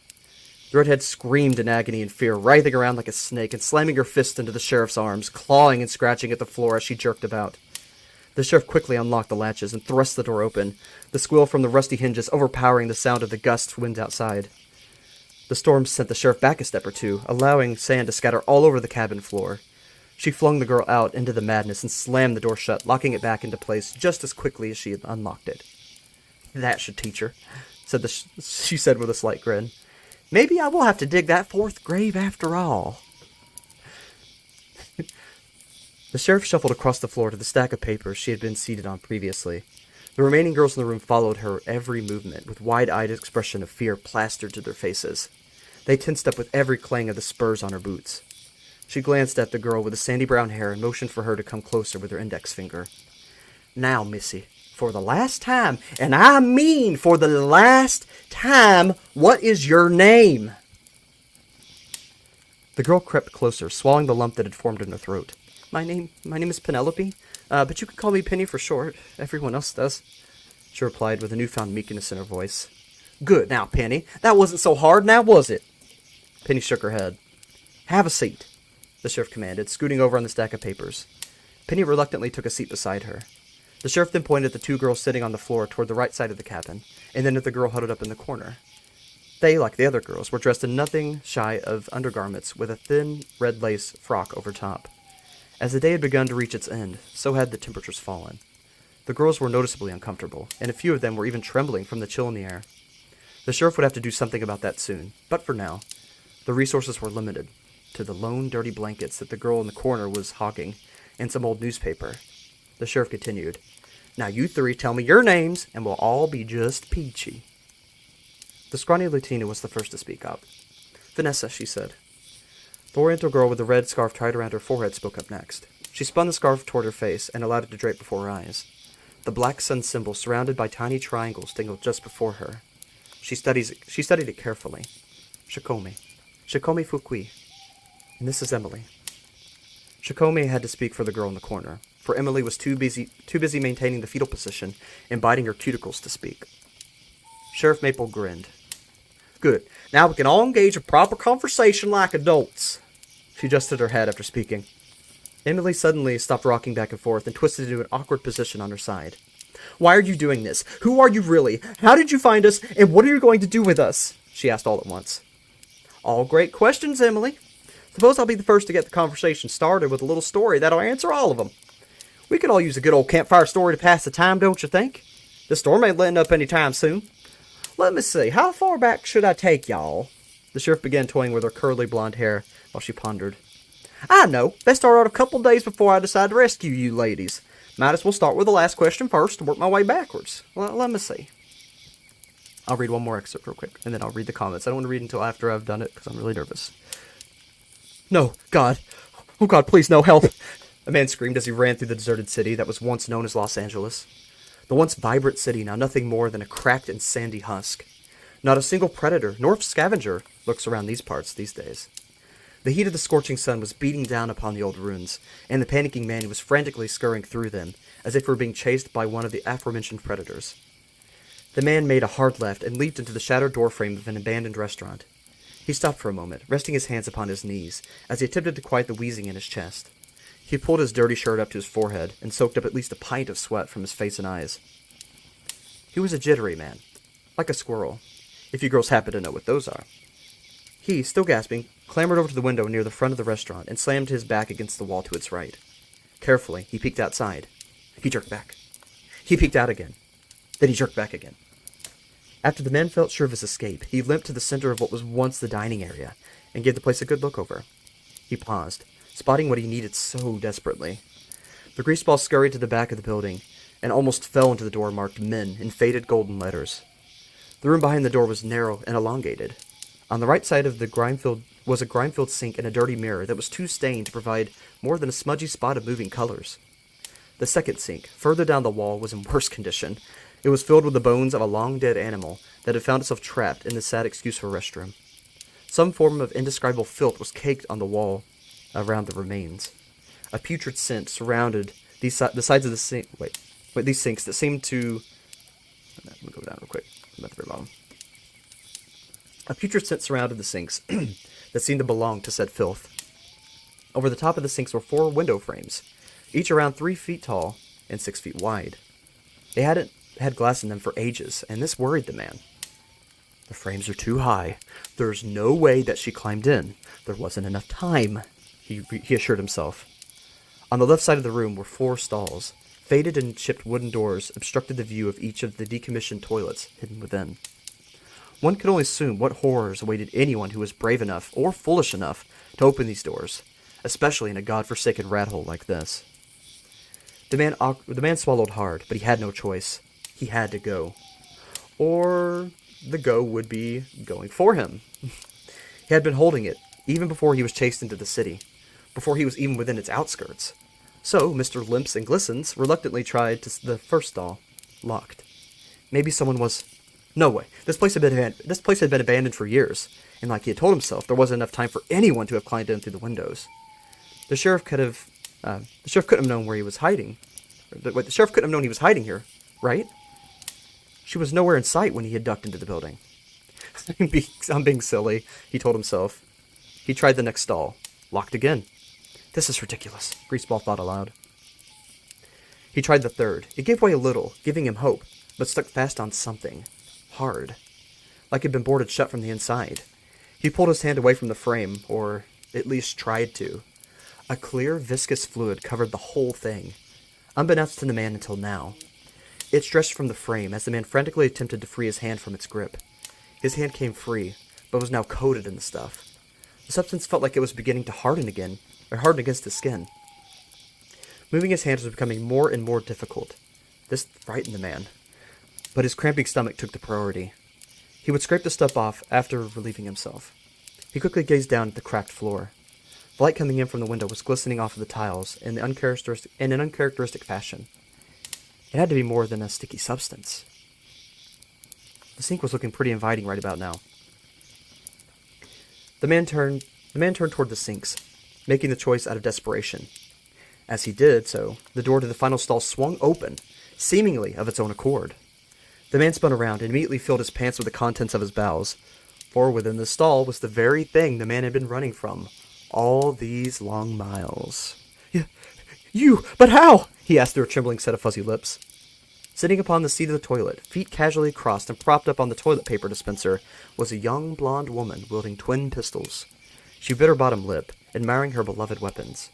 The redhead screamed in agony and fear, writhing around like a snake and slamming her fist into the sheriff's arms, clawing and scratching at the floor as she jerked about. The sheriff quickly unlocked the latches and thrust the door open, the squeal from the rusty hinges overpowering the sound of the gust wind outside. The storm sent the sheriff back a step or 2, allowing sand to scatter all over the cabin floor. She flung the girl out into the madness and slammed the door shut, locking it back into place just as quickly as she had unlocked it. That should teach her, she said with a slight grin. Maybe I will have to dig that 4th grave after all. The sheriff shuffled across the floor to the stack of papers she had been seated on previously. The remaining girls in the room followed her every movement, with wide-eyed expression of fear plastered to their faces. They tensed up with every clang of the spurs on her boots. She glanced at the girl with the sandy brown hair and motioned for her to come closer with her index finger. Now, Missy, for the last time, and I mean for the last time, what is your name? The girl crept closer, swallowing the lump that had formed in her throat. My name is Penelope, but you can call me Penny for short. Everyone else does, she replied with a newfound meekness in her voice. Good, now, Penny. That wasn't so hard, now was it? Penny shook her head. Have a seat, the sheriff commanded, scooting over on the stack of papers. Penny reluctantly took a seat beside her. The sheriff then pointed at the 2 girls sitting on the floor toward the right side of the cabin, and then at the girl huddled up in the corner. They, like the other girls, were dressed in nothing shy of undergarments with a thin red lace frock over top. As the day had begun to reach its end, so had the temperatures fallen. The girls were noticeably uncomfortable, and a few of them were even trembling from the chill in the air. The sheriff would have to do something about that soon, but for now, the resources were limited to the lone dirty blankets that the girl in the corner was hawking, and some old newspaper. The sheriff continued, "Now you three tell me your names, and we'll all be just peachy." The scrawny Latina was the first to speak up. "Vanessa," she said. The Oriental girl with the red scarf tied around her forehead spoke up next. She spun the scarf toward her face and allowed it to drape before her eyes. The black sun symbol surrounded by tiny triangles dangled just before her. She studied it carefully. "Shikomi. Shikomi Fukui. And this is Emily." Shikomi had to speak for the girl in the corner, for Emily was too busy maintaining the fetal position and biting her cuticles to speak. Sheriff Maple grinned. "Good. Now we can all engage in proper conversation like adults." She adjusted her head after speaking. Emily suddenly stopped rocking back and forth and twisted into an awkward position on her side. "Why are you doing this? Who are you really? How did you find us? And what are you going to do with us?" she asked all at once. "All great questions, Emily. Suppose I'll be the first to get the conversation started with a little story that'll answer all of them. We could all use a good old campfire story to pass the time, don't you think? The storm ain't letting up any time soon. Let me see, how far back should I take y'all?" The sheriff began toying with her curly blonde hair while she pondered. "I know. Best start out a couple days before I decide to rescue you ladies. Might as well start with the last question first and work my way backwards. Well, let me see." I'll read one more excerpt real quick, and then I'll read the comments. I don't want to read until after I've done it, because I'm really nervous. "No, God. Oh, God, please, no, help!" A man screamed as he ran through the deserted city that was once known as Los Angeles. The once vibrant city, now nothing more than a cracked and sandy husk. Not a single predator, nor scavenger, lurks around these parts these days. The heat of the scorching sun was beating down upon the old ruins, and the panicking man was frantically scurrying through them, as if he were being chased by one of the aforementioned predators. The man made a hard left and leaped into the shattered doorframe of an abandoned restaurant. He stopped for a moment, resting his hands upon his knees, as he attempted to quiet the wheezing in his chest. He pulled his dirty shirt up to his forehead, and soaked up at least a pint of sweat from his face and eyes. He was a jittery man, like a squirrel, if you girls happen to know what those are. He, still gasping, clambered over to the window near the front of the restaurant and slammed his back against the wall to its right. Carefully, he peeked outside. He jerked back. He peeked out again. Then he jerked back again. After the man felt sure of his escape, he limped to the center of what was once the dining area and gave the place a good look over. He paused, spotting what he needed so desperately. The greaseball scurried to the back of the building and almost fell into the door marked "Men" in faded golden letters. The room behind the door was narrow and elongated. On the right side of the was a grime-filled sink and a dirty mirror that was too stained to provide more than a smudgy spot of moving colors. The second sink, further down the wall, was in worse condition. It was filled with the bones of a long-dead animal that had found itself trapped in the sad excuse for a restroom. Some form of indescribable filth was caked on the wall around the remains. A putrid scent surrounded the sides of the sink. These sinks that seemed to... Let me go down real quick. I'm at the very bottom. A putrid scent surrounded the sinks that seemed to belong to said filth. Over the top of the sinks were 4 window frames, each around 3 feet tall and 6 feet wide. They hadn't had glass in them for ages, and this worried the man. "The frames are too high. There's no way that she climbed in. There wasn't enough time," he assured himself. On the left side of the room were 4 stalls. Faded and chipped wooden doors obstructed the view of each of the decommissioned toilets hidden within. One could only assume what horrors awaited anyone who was brave enough or foolish enough to open these doors, especially in a godforsaken rat hole like this. The man swallowed hard, but he had no choice. He had to go. Or the go would be going for him. He had been holding it, even before he was chased into the city, before he was even within its outskirts. So Mr. Limps and Glistens reluctantly tried the first stall, locked. Maybe someone was... No way. This place had been abandoned for years, and like he had told himself, there wasn't enough time for anyone to have climbed in through the windows. The sheriff couldn't have known where he was hiding. The sheriff couldn't have known he was hiding here, right? She was nowhere in sight when he had ducked into the building. I'm being silly, he told himself. He tried the next stall, locked again. This is ridiculous, Greaseball thought aloud. He tried the third. It gave way a little, giving him hope, but stuck fast on something. Hard. Like it had been boarded shut from the inside. He pulled his hand away from the frame, or at least tried to. A clear, viscous fluid covered the whole thing. Unbeknownst to the man until now, It stretched from the frame as the man frantically attempted to free his hand from its grip. His hand came free, but was now coated in the stuff. The substance felt like it was beginning to harden again, or harden against his skin. Moving his hands was becoming more and more difficult. This frightened the man, but his cramping stomach took the priority. He would scrape the stuff off after relieving himself. He quickly gazed down at the cracked floor. The light coming in from the window was glistening off of the tiles in an uncharacteristic fashion. It had to be more than a sticky substance. The sink was looking pretty inviting right about now. The man turned toward the sinks, making the choice out of desperation. As he did so, the door to the final stall swung open, seemingly of its own accord. The man spun around and immediately filled his pants with the contents of his bowels, for within the stall was the very thing the man had been running from all these long miles. But how? He asked through a trembling set of fuzzy lips. Sitting upon the seat of the toilet, feet casually crossed and propped up on the toilet paper dispenser, was a young blonde woman wielding twin pistols. She bit her bottom lip, admiring her beloved weapons.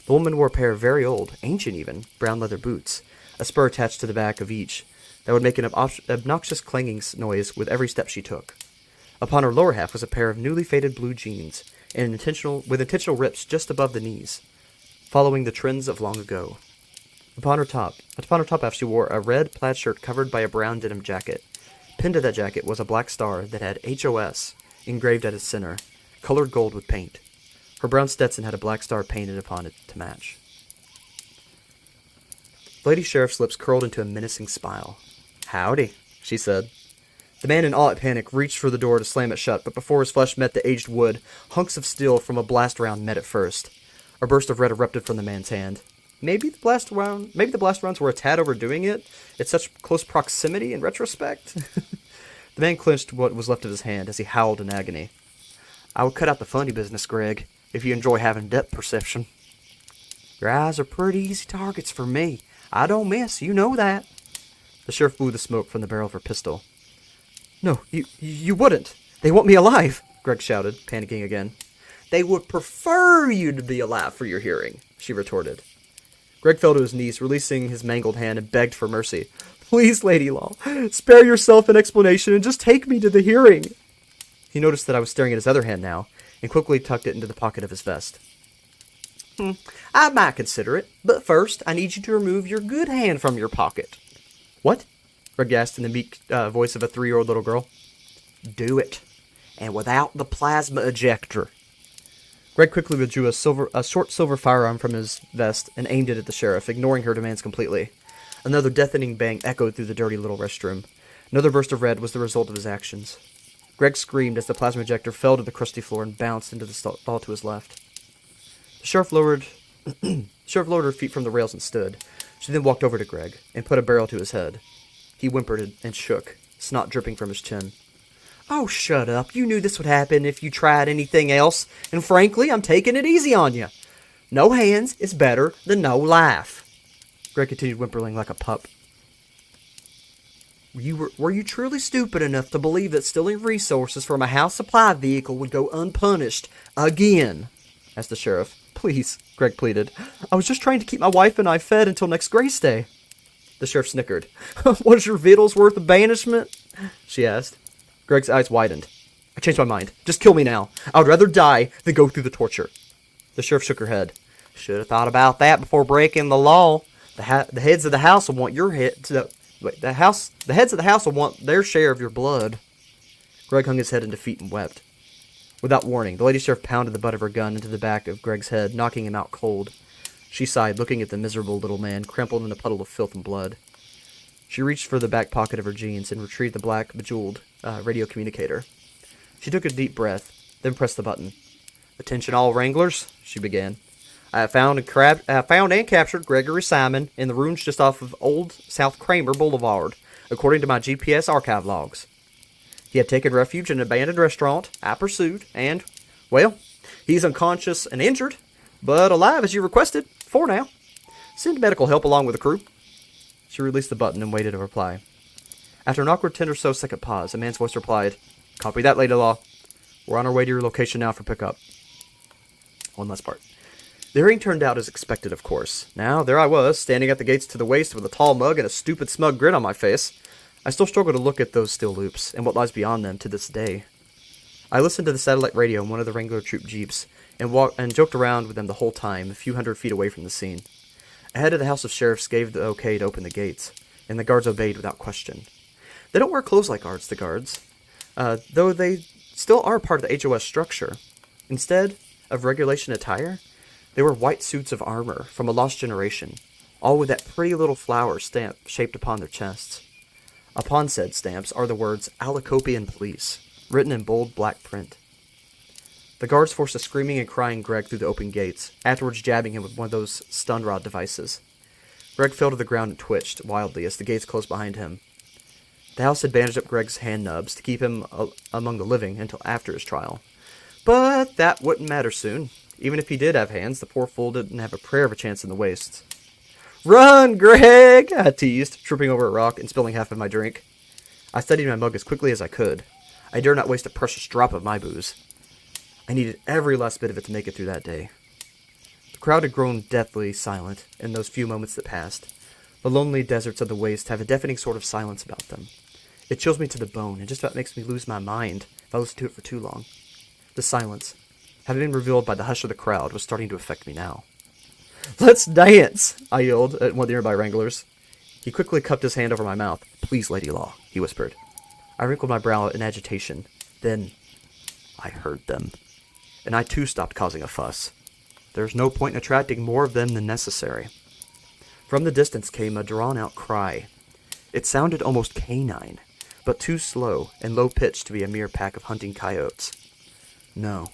The woman wore a pair of very old, ancient even, brown leather boots, a spur attached to the back of each that would make an obnoxious clanging noise with every step she took. Upon her lower half was a pair of newly faded blue jeans, with intentional rips just above the knees, following the trends of long ago. Upon her top half she wore a red plaid shirt covered by a brown denim jacket. Pinned to that jacket was a black star that had HOS engraved at its center, colored gold with paint. Her brown Stetson had a black star painted upon it to match. The lady sheriff's lips curled into a menacing smile. "Howdy," she said. The man in awe and panic reached for the door to slam it shut, but before his flesh met the aged wood, hunks of steel from a blast round met it first. A burst of red erupted from the man's hand. Maybe the blast rounds were a tad overdoing it at such close proximity in retrospect. The man clenched what was left of his hand as he howled in agony. "I would cut out the funny business, Greg, if you enjoy having depth perception. Your eyes are pretty easy targets for me. I don't miss, you know that." The sheriff blew the smoke from the barrel of her pistol. "No, you wouldn't. They want me alive," Greg shouted, panicking again. "They would prefer you to be alive for your hearing," she retorted. Greg fell to his knees, releasing his mangled hand, and begged for mercy. "Please, Lady Law, spare yourself an explanation and just take me to the hearing." He noticed that I was staring at his other hand now, and quickly tucked it into the pocket of his vest. "I might consider it, but first I need you to remove your good hand from your pocket." "What?" Greg asked in the meek voice of a 3-year-old little girl. "Do it, and without the plasma ejector." Greg quickly withdrew a short silver firearm from his vest and aimed it at the sheriff, ignoring her demands completely. Another deafening bang echoed through the dirty little restroom. Another burst of red was the result of his actions. Greg screamed as the plasma ejector fell to the crusty floor and bounced into the stall to his left. The sheriff lowered her feet from the rails and stood. She then walked over to Greg and put a barrel to his head. He whimpered and shook, snot dripping from his chin. "Oh, shut up. You knew this would happen if you tried anything else, and frankly, I'm taking it easy on you. No hands is better than no life." Greg continued whimpering like a pup. Were you truly stupid enough to believe that stealing resources from a house supply vehicle would go unpunished again?" asked the sheriff. "Please," Greg pleaded. "I was just trying to keep my wife and I fed until next grace day." The sheriff snickered. "What is your victuals worth of banishment?" she asked. Greg's eyes widened. "I changed my mind. Just kill me now. I would rather die than go through the torture." The sheriff shook her head. "Should have thought about that before breaking the law. The heads of the house will want your head. The heads of the house will want their share of your blood." Greg hung his head in defeat and wept. Without warning, the lady sheriff pounded the butt of her gun into the back of Greg's head, knocking him out cold. She sighed, looking at the miserable little man, crumpled in a puddle of filth and blood. She reached for the back pocket of her jeans and retrieved the black, bejeweled radio communicator. She took a deep breath, then pressed the button. "Attention all wranglers," she began. "I have found and captured Gregory Simon in the ruins just off of Old South Kramer Boulevard, according to my GPS archive logs. He had taken refuge in an abandoned restaurant. I pursued, and, well, he's unconscious and injured, but alive as you requested, for now. Send medical help along with the crew." She released the button and waited a reply. After an awkward 10 or so second pause, a man's voice replied, "Copy that, Lady Law. We're on our way to your location now for pickup." One last part. The hearing turned out as expected, of course. Now, there I was, standing at the gates to the waist with a tall mug and a stupid smug grin on my face. I still struggle to look at those steel loops, and what lies beyond them to this day. I listened to the satellite radio in one of the Wrangler Troop jeeps, and joked around with them the whole time, a few hundred feet away from the scene. Ahead of the House of Sheriffs gave the okay to open the gates, and the guards obeyed without question. They don't wear clothes like guards, the guards, though they still are part of the HOS structure. Instead of regulation attire, they were white suits of armor from a lost generation, all with that pretty little flower stamp shaped upon their chests. Upon said stamps are the words Alicopian Police, written in bold black print. The guards forced a screaming and crying Greg through the open gates, afterwards jabbing him with one of those stun rod devices. Greg fell to the ground and twitched wildly as the gates closed behind him. The house had bandaged up Greg's hand nubs to keep him among the living until after his trial. But that wouldn't matter soon. Even if he did have hands, the poor fool didn't have a prayer of a chance in the wastes. "Run, Greg!" I teased, tripping over a rock and spilling half of my drink. I steadied my mug as quickly as I could. I dare not waste a precious drop of my booze. I needed every last bit of it to make it through that day. The crowd had grown deathly silent in those few moments that passed. The lonely deserts of the waste have a deafening sort of silence about them. It chills me to the bone and just about makes me lose my mind if I listen to it for too long. The silence, having been revealed by the hush of the crowd, was starting to affect me now. "Let's dance!" I yelled at one of the nearby wranglers. He quickly cupped his hand over my mouth. "Please, Lady Law," he whispered. I wrinkled my brow in agitation. Then I heard them. And I too stopped causing a fuss. There's no point in attracting more of them than necessary. From the distance came a drawn-out cry. It sounded almost canine, but too slow and low-pitched to be a mere pack of hunting coyotes. No.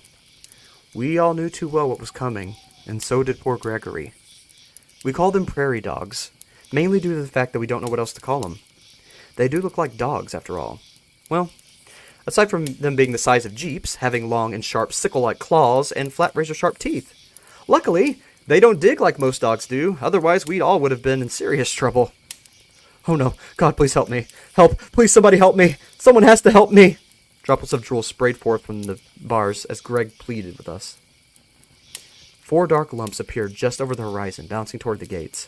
We all knew too well what was coming, and so did poor Gregory. We called them prairie dogs, mainly due to the fact that we don't know what else to call them. They do look like dogs, after all. Well, aside from them being the size of jeeps, having long and sharp sickle-like claws, and flat razor-sharp teeth. Luckily, they don't dig like most dogs do, otherwise we all would have been in serious trouble. "Oh no, God, please help me. Help, please somebody help me. Someone has to help me." Droplets of drool sprayed forth from the bars as Greg pleaded with us. 4 dark lumps appeared just over the horizon, bouncing toward the gates.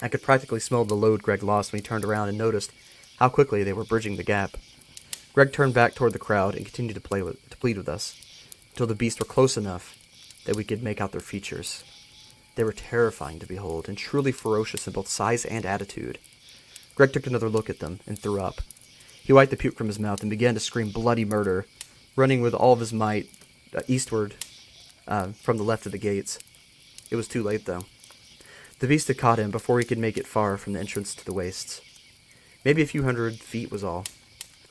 I could practically smell the load Greg lost when he turned around and noticed how quickly they were bridging the gap. Greg turned back toward the crowd and continued to plead with us, until the beasts were close enough that we could make out their features. They were terrifying to behold, and truly ferocious in both size and attitude. Greg took another look at them, and threw up. He wiped the puke from his mouth and began to scream bloody murder, running with all of his might eastward from the left of the gates. It was too late, though. The beast had caught him before he could make it far from the entrance to the wastes. Maybe a few hundred feet was all.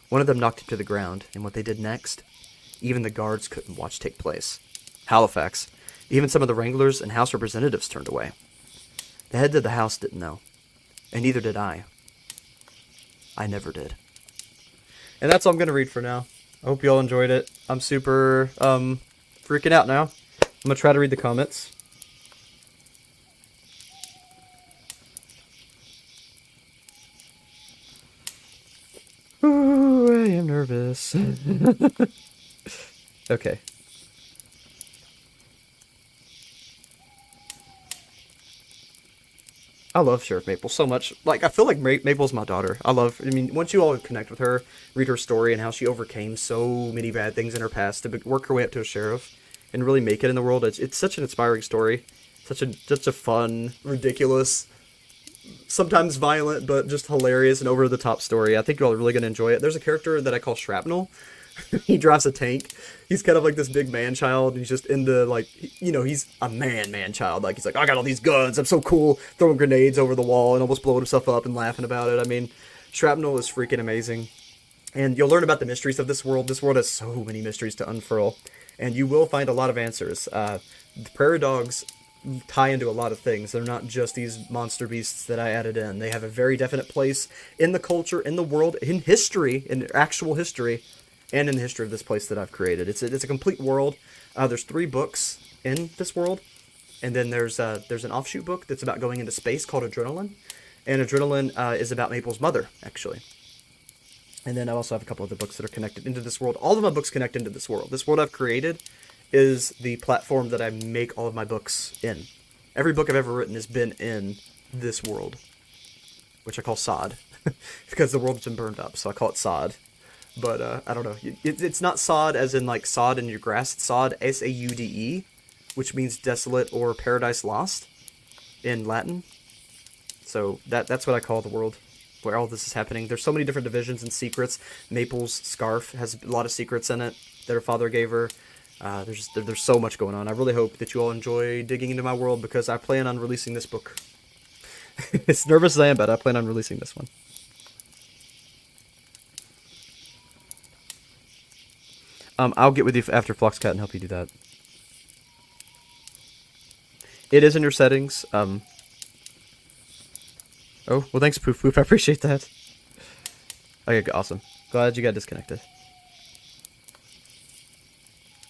One of them knocked him to the ground, and what they did next, even the guards couldn't watch take place. Halifax, even some of the wranglers and House representatives turned away. The head of the house didn't know, and neither did I. I never did. And that's all I'm going to read for now. I hope you all enjoyed it. I'm super freaking out now. I'm going to try to read the comments. Ooh, I am nervous. Okay. I love Sheriff Maple so much. Like, I feel like Maple's my daughter. I mean, once you all connect with her, read her story and how she overcame so many bad things in her past to work her way up to a sheriff and really make it in the world. It's such an inspiring story. Such a fun, ridiculous, sometimes violent, but just hilarious and over-the-top story. I think you all are really going to enjoy it. There's a character that I call Shrapnel. He drives a tank. He's kind of like this big man-child, and he's just into, like, you know, he's a man-child. Like, he's like, I got all these guns, I'm so cool, throwing grenades over the wall and almost blowing himself up and laughing about it. I mean, Shrapnel is freaking amazing. And you'll learn about the mysteries of this world. This world has so many mysteries to unfurl, and you will find a lot of answers. The prairie dogs tie into a lot of things. They're not just these monster beasts that I added in. They have a very definite place in the culture, in the world, in history, in actual history, and in the history of this place that I've created. It's a complete world. There's 3 books in this world, and then there's an offshoot book that's about going into space called Adrenaline, and Adrenaline is about Maple's mother, actually. And then I also have a couple other books that are connected into this world. All of my books connect into this world. This world I've created is the platform that I make all of my books in. Every book I've ever written has been in this world, which I call sod, because the world's been burned up, so I call it sod. But I don't know. It's not sod as in like sod in your grass. It's sod, S-A-U-D-E, which means desolate or paradise lost in Latin. So that's what I call the world where all this is happening. There's so many different divisions and secrets. Maple's scarf has a lot of secrets in it that her father gave her. There's so much going on. I really hope that you all enjoy digging into my world, because I plan on releasing this book. As nervous as I am, but I plan on releasing this one. I'll get with you after Floxcat and help you do that. It is in your settings. Oh, well, thanks, Poof Poof. I appreciate that. Okay, awesome. Glad you got disconnected.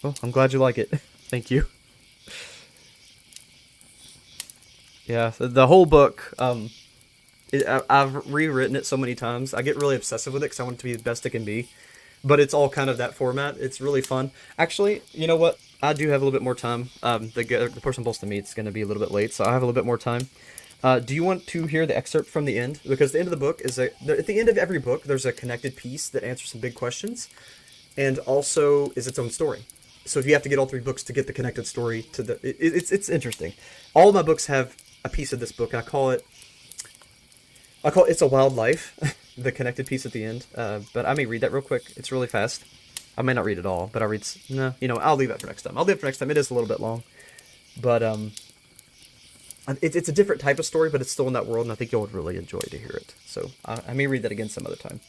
Well, I'm glad you like it. Thank you. Yeah, the whole book, I've rewritten it so many times. I get really obsessive with it because I want it to be the best it can be. But it's all kind of that format. It's really fun. Actually, you know what? I do have a little bit more time. The person supposed to meet is going to be a little bit late, so I have a little bit more time. Do you want to hear the excerpt from the end? Because the end of the book is at the end of every book, there's a connected piece that answers some big questions, and also is its own story. So if you have to get all 3 books to get the connected story to the, it's interesting. All of my books have a piece of this book. I call it It's a Wild Life, the connected piece at the end. But I may read that real quick. It's really fast. I may not read it all, but I'll read. No, I'll leave that for next time. I'll leave it for next time. It is a little bit long, but it's a different type of story, but it's still in that world, and I think you'll really enjoy to hear it. So I may read that again some other time.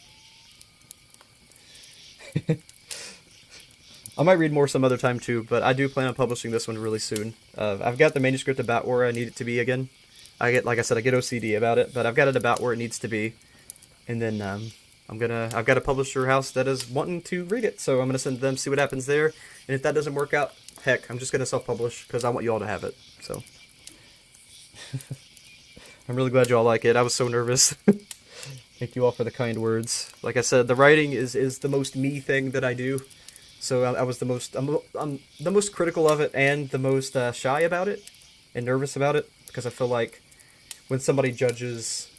I might read more some other time too, but I do plan on publishing this one really soon. I've got the manuscript about where I need it to be again. Like I said, I get OCD about it, but I've got it about where it needs to be. And then I've got a publisher house that is wanting to read it, so I'm gonna send them, see what happens there. And if that doesn't work out, heck, I'm just gonna self-publish because I want you all to have it. So I'm really glad you all like it. I was so nervous. Thank you all for the kind words. Like I said, the writing is the most me thing that I do. So I'm the most critical of it and the most shy about it and nervous about it, because I feel like when somebody judges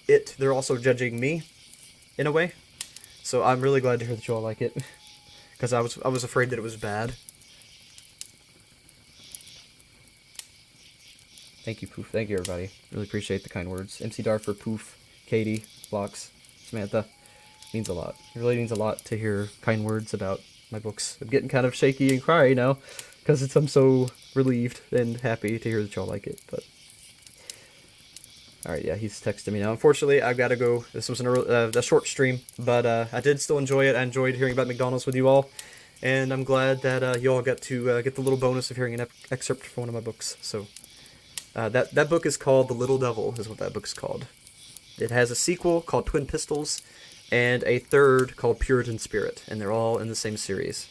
it, they're also judging me in a way. So I'm really glad to hear that you all like it, because I was afraid that it was bad. Thank you, Poof. Thank you, everybody. Really appreciate the kind words. MC Darfer, Poof, Katie, Flox, Samantha. Means a lot. It really means a lot to hear kind words about my books. I'm getting kind of shaky and cry now, because I'm so relieved and happy to hear that y'all like it. But alright, yeah, he's texting me now. Unfortunately, I've got to go. This was a short stream, but I did still enjoy it. I enjoyed hearing about McDonald's with you all, and I'm glad that you all got to get the little bonus of hearing an excerpt from one of my books. So that book is called The Little Devil, is what that book is called. It has a sequel called Twin Pistols, and a third called Puritan Spirit, and they're all in the same series.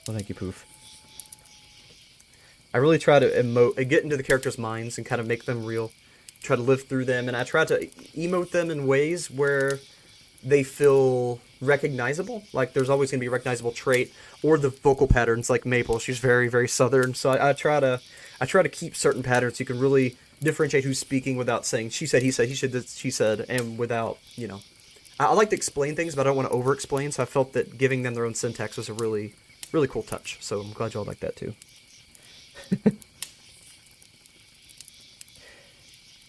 Well, thank you, Poof. I really try to get into the characters' minds and kind of make them real, try to live through them, and I try to emote them in ways where they feel recognizable. Like there's always going to be a recognizable trait, or the vocal patterns, like Maple. She's very, very southern, so I try to keep certain patterns so you can really differentiate who's speaking without saying she said, he said, he said, she said, and without, I like to explain things, but I don't want to over-explain, so I felt that giving them their own syntax was a really, really cool touch, so I'm glad y'all like that too.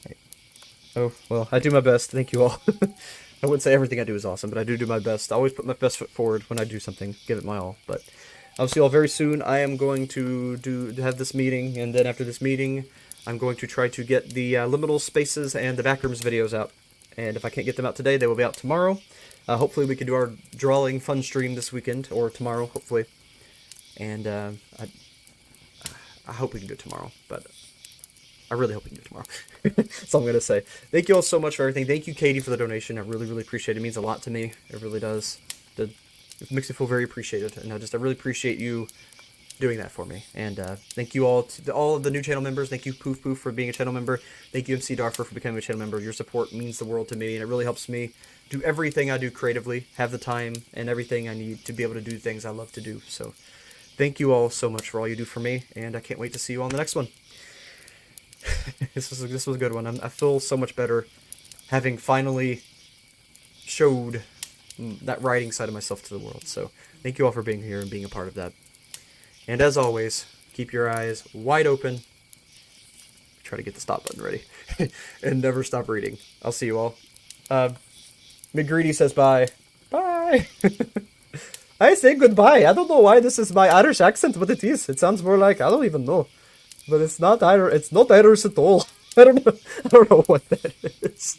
Right. Oh, well, I do my best, thank you all. I wouldn't say everything I do is awesome, but I do my best. I always put my best foot forward when I do something, give it my all, but I'll see you all very soon. I am going to have this meeting, and then after this meeting, I'm going to try to get the liminal spaces and the backrooms videos out. And if I can't get them out today, they will be out tomorrow. Hopefully we can do our drawing fun stream this weekend, or tomorrow, hopefully. And I hope we can do it tomorrow, but I really hope we can do it tomorrow. That's all I'm going to say. Thank you all so much for everything. Thank you, Katie, for the donation. I really, really appreciate it. It means a lot to me. It really does. It makes me feel very appreciated. And I really appreciate you doing that for me. And thank you all to all of the new channel members. Thank you, Poof Poof, for being a channel member. Thank you, MC Darfer, for becoming a channel member. Your support means the world to me, and it really helps me do everything I do creatively, have the time and everything I need to be able to do things I love to do. So thank you all so much for all you do for me, and I can't wait to see you on the next one. This was a good one. I feel so much better having finally showed that writing side of myself to the world. So thank you all for being here and being a part of that. And as always, keep your eyes wide open. Try to get the stop button ready. And never stop reading. I'll see you all. McGreedy says bye. Bye. I say goodbye. I don't know why this is my Irish accent, but it is. It sounds more like, I don't even know. But it's not Irish. It's not Irish at all. I don't know what that is.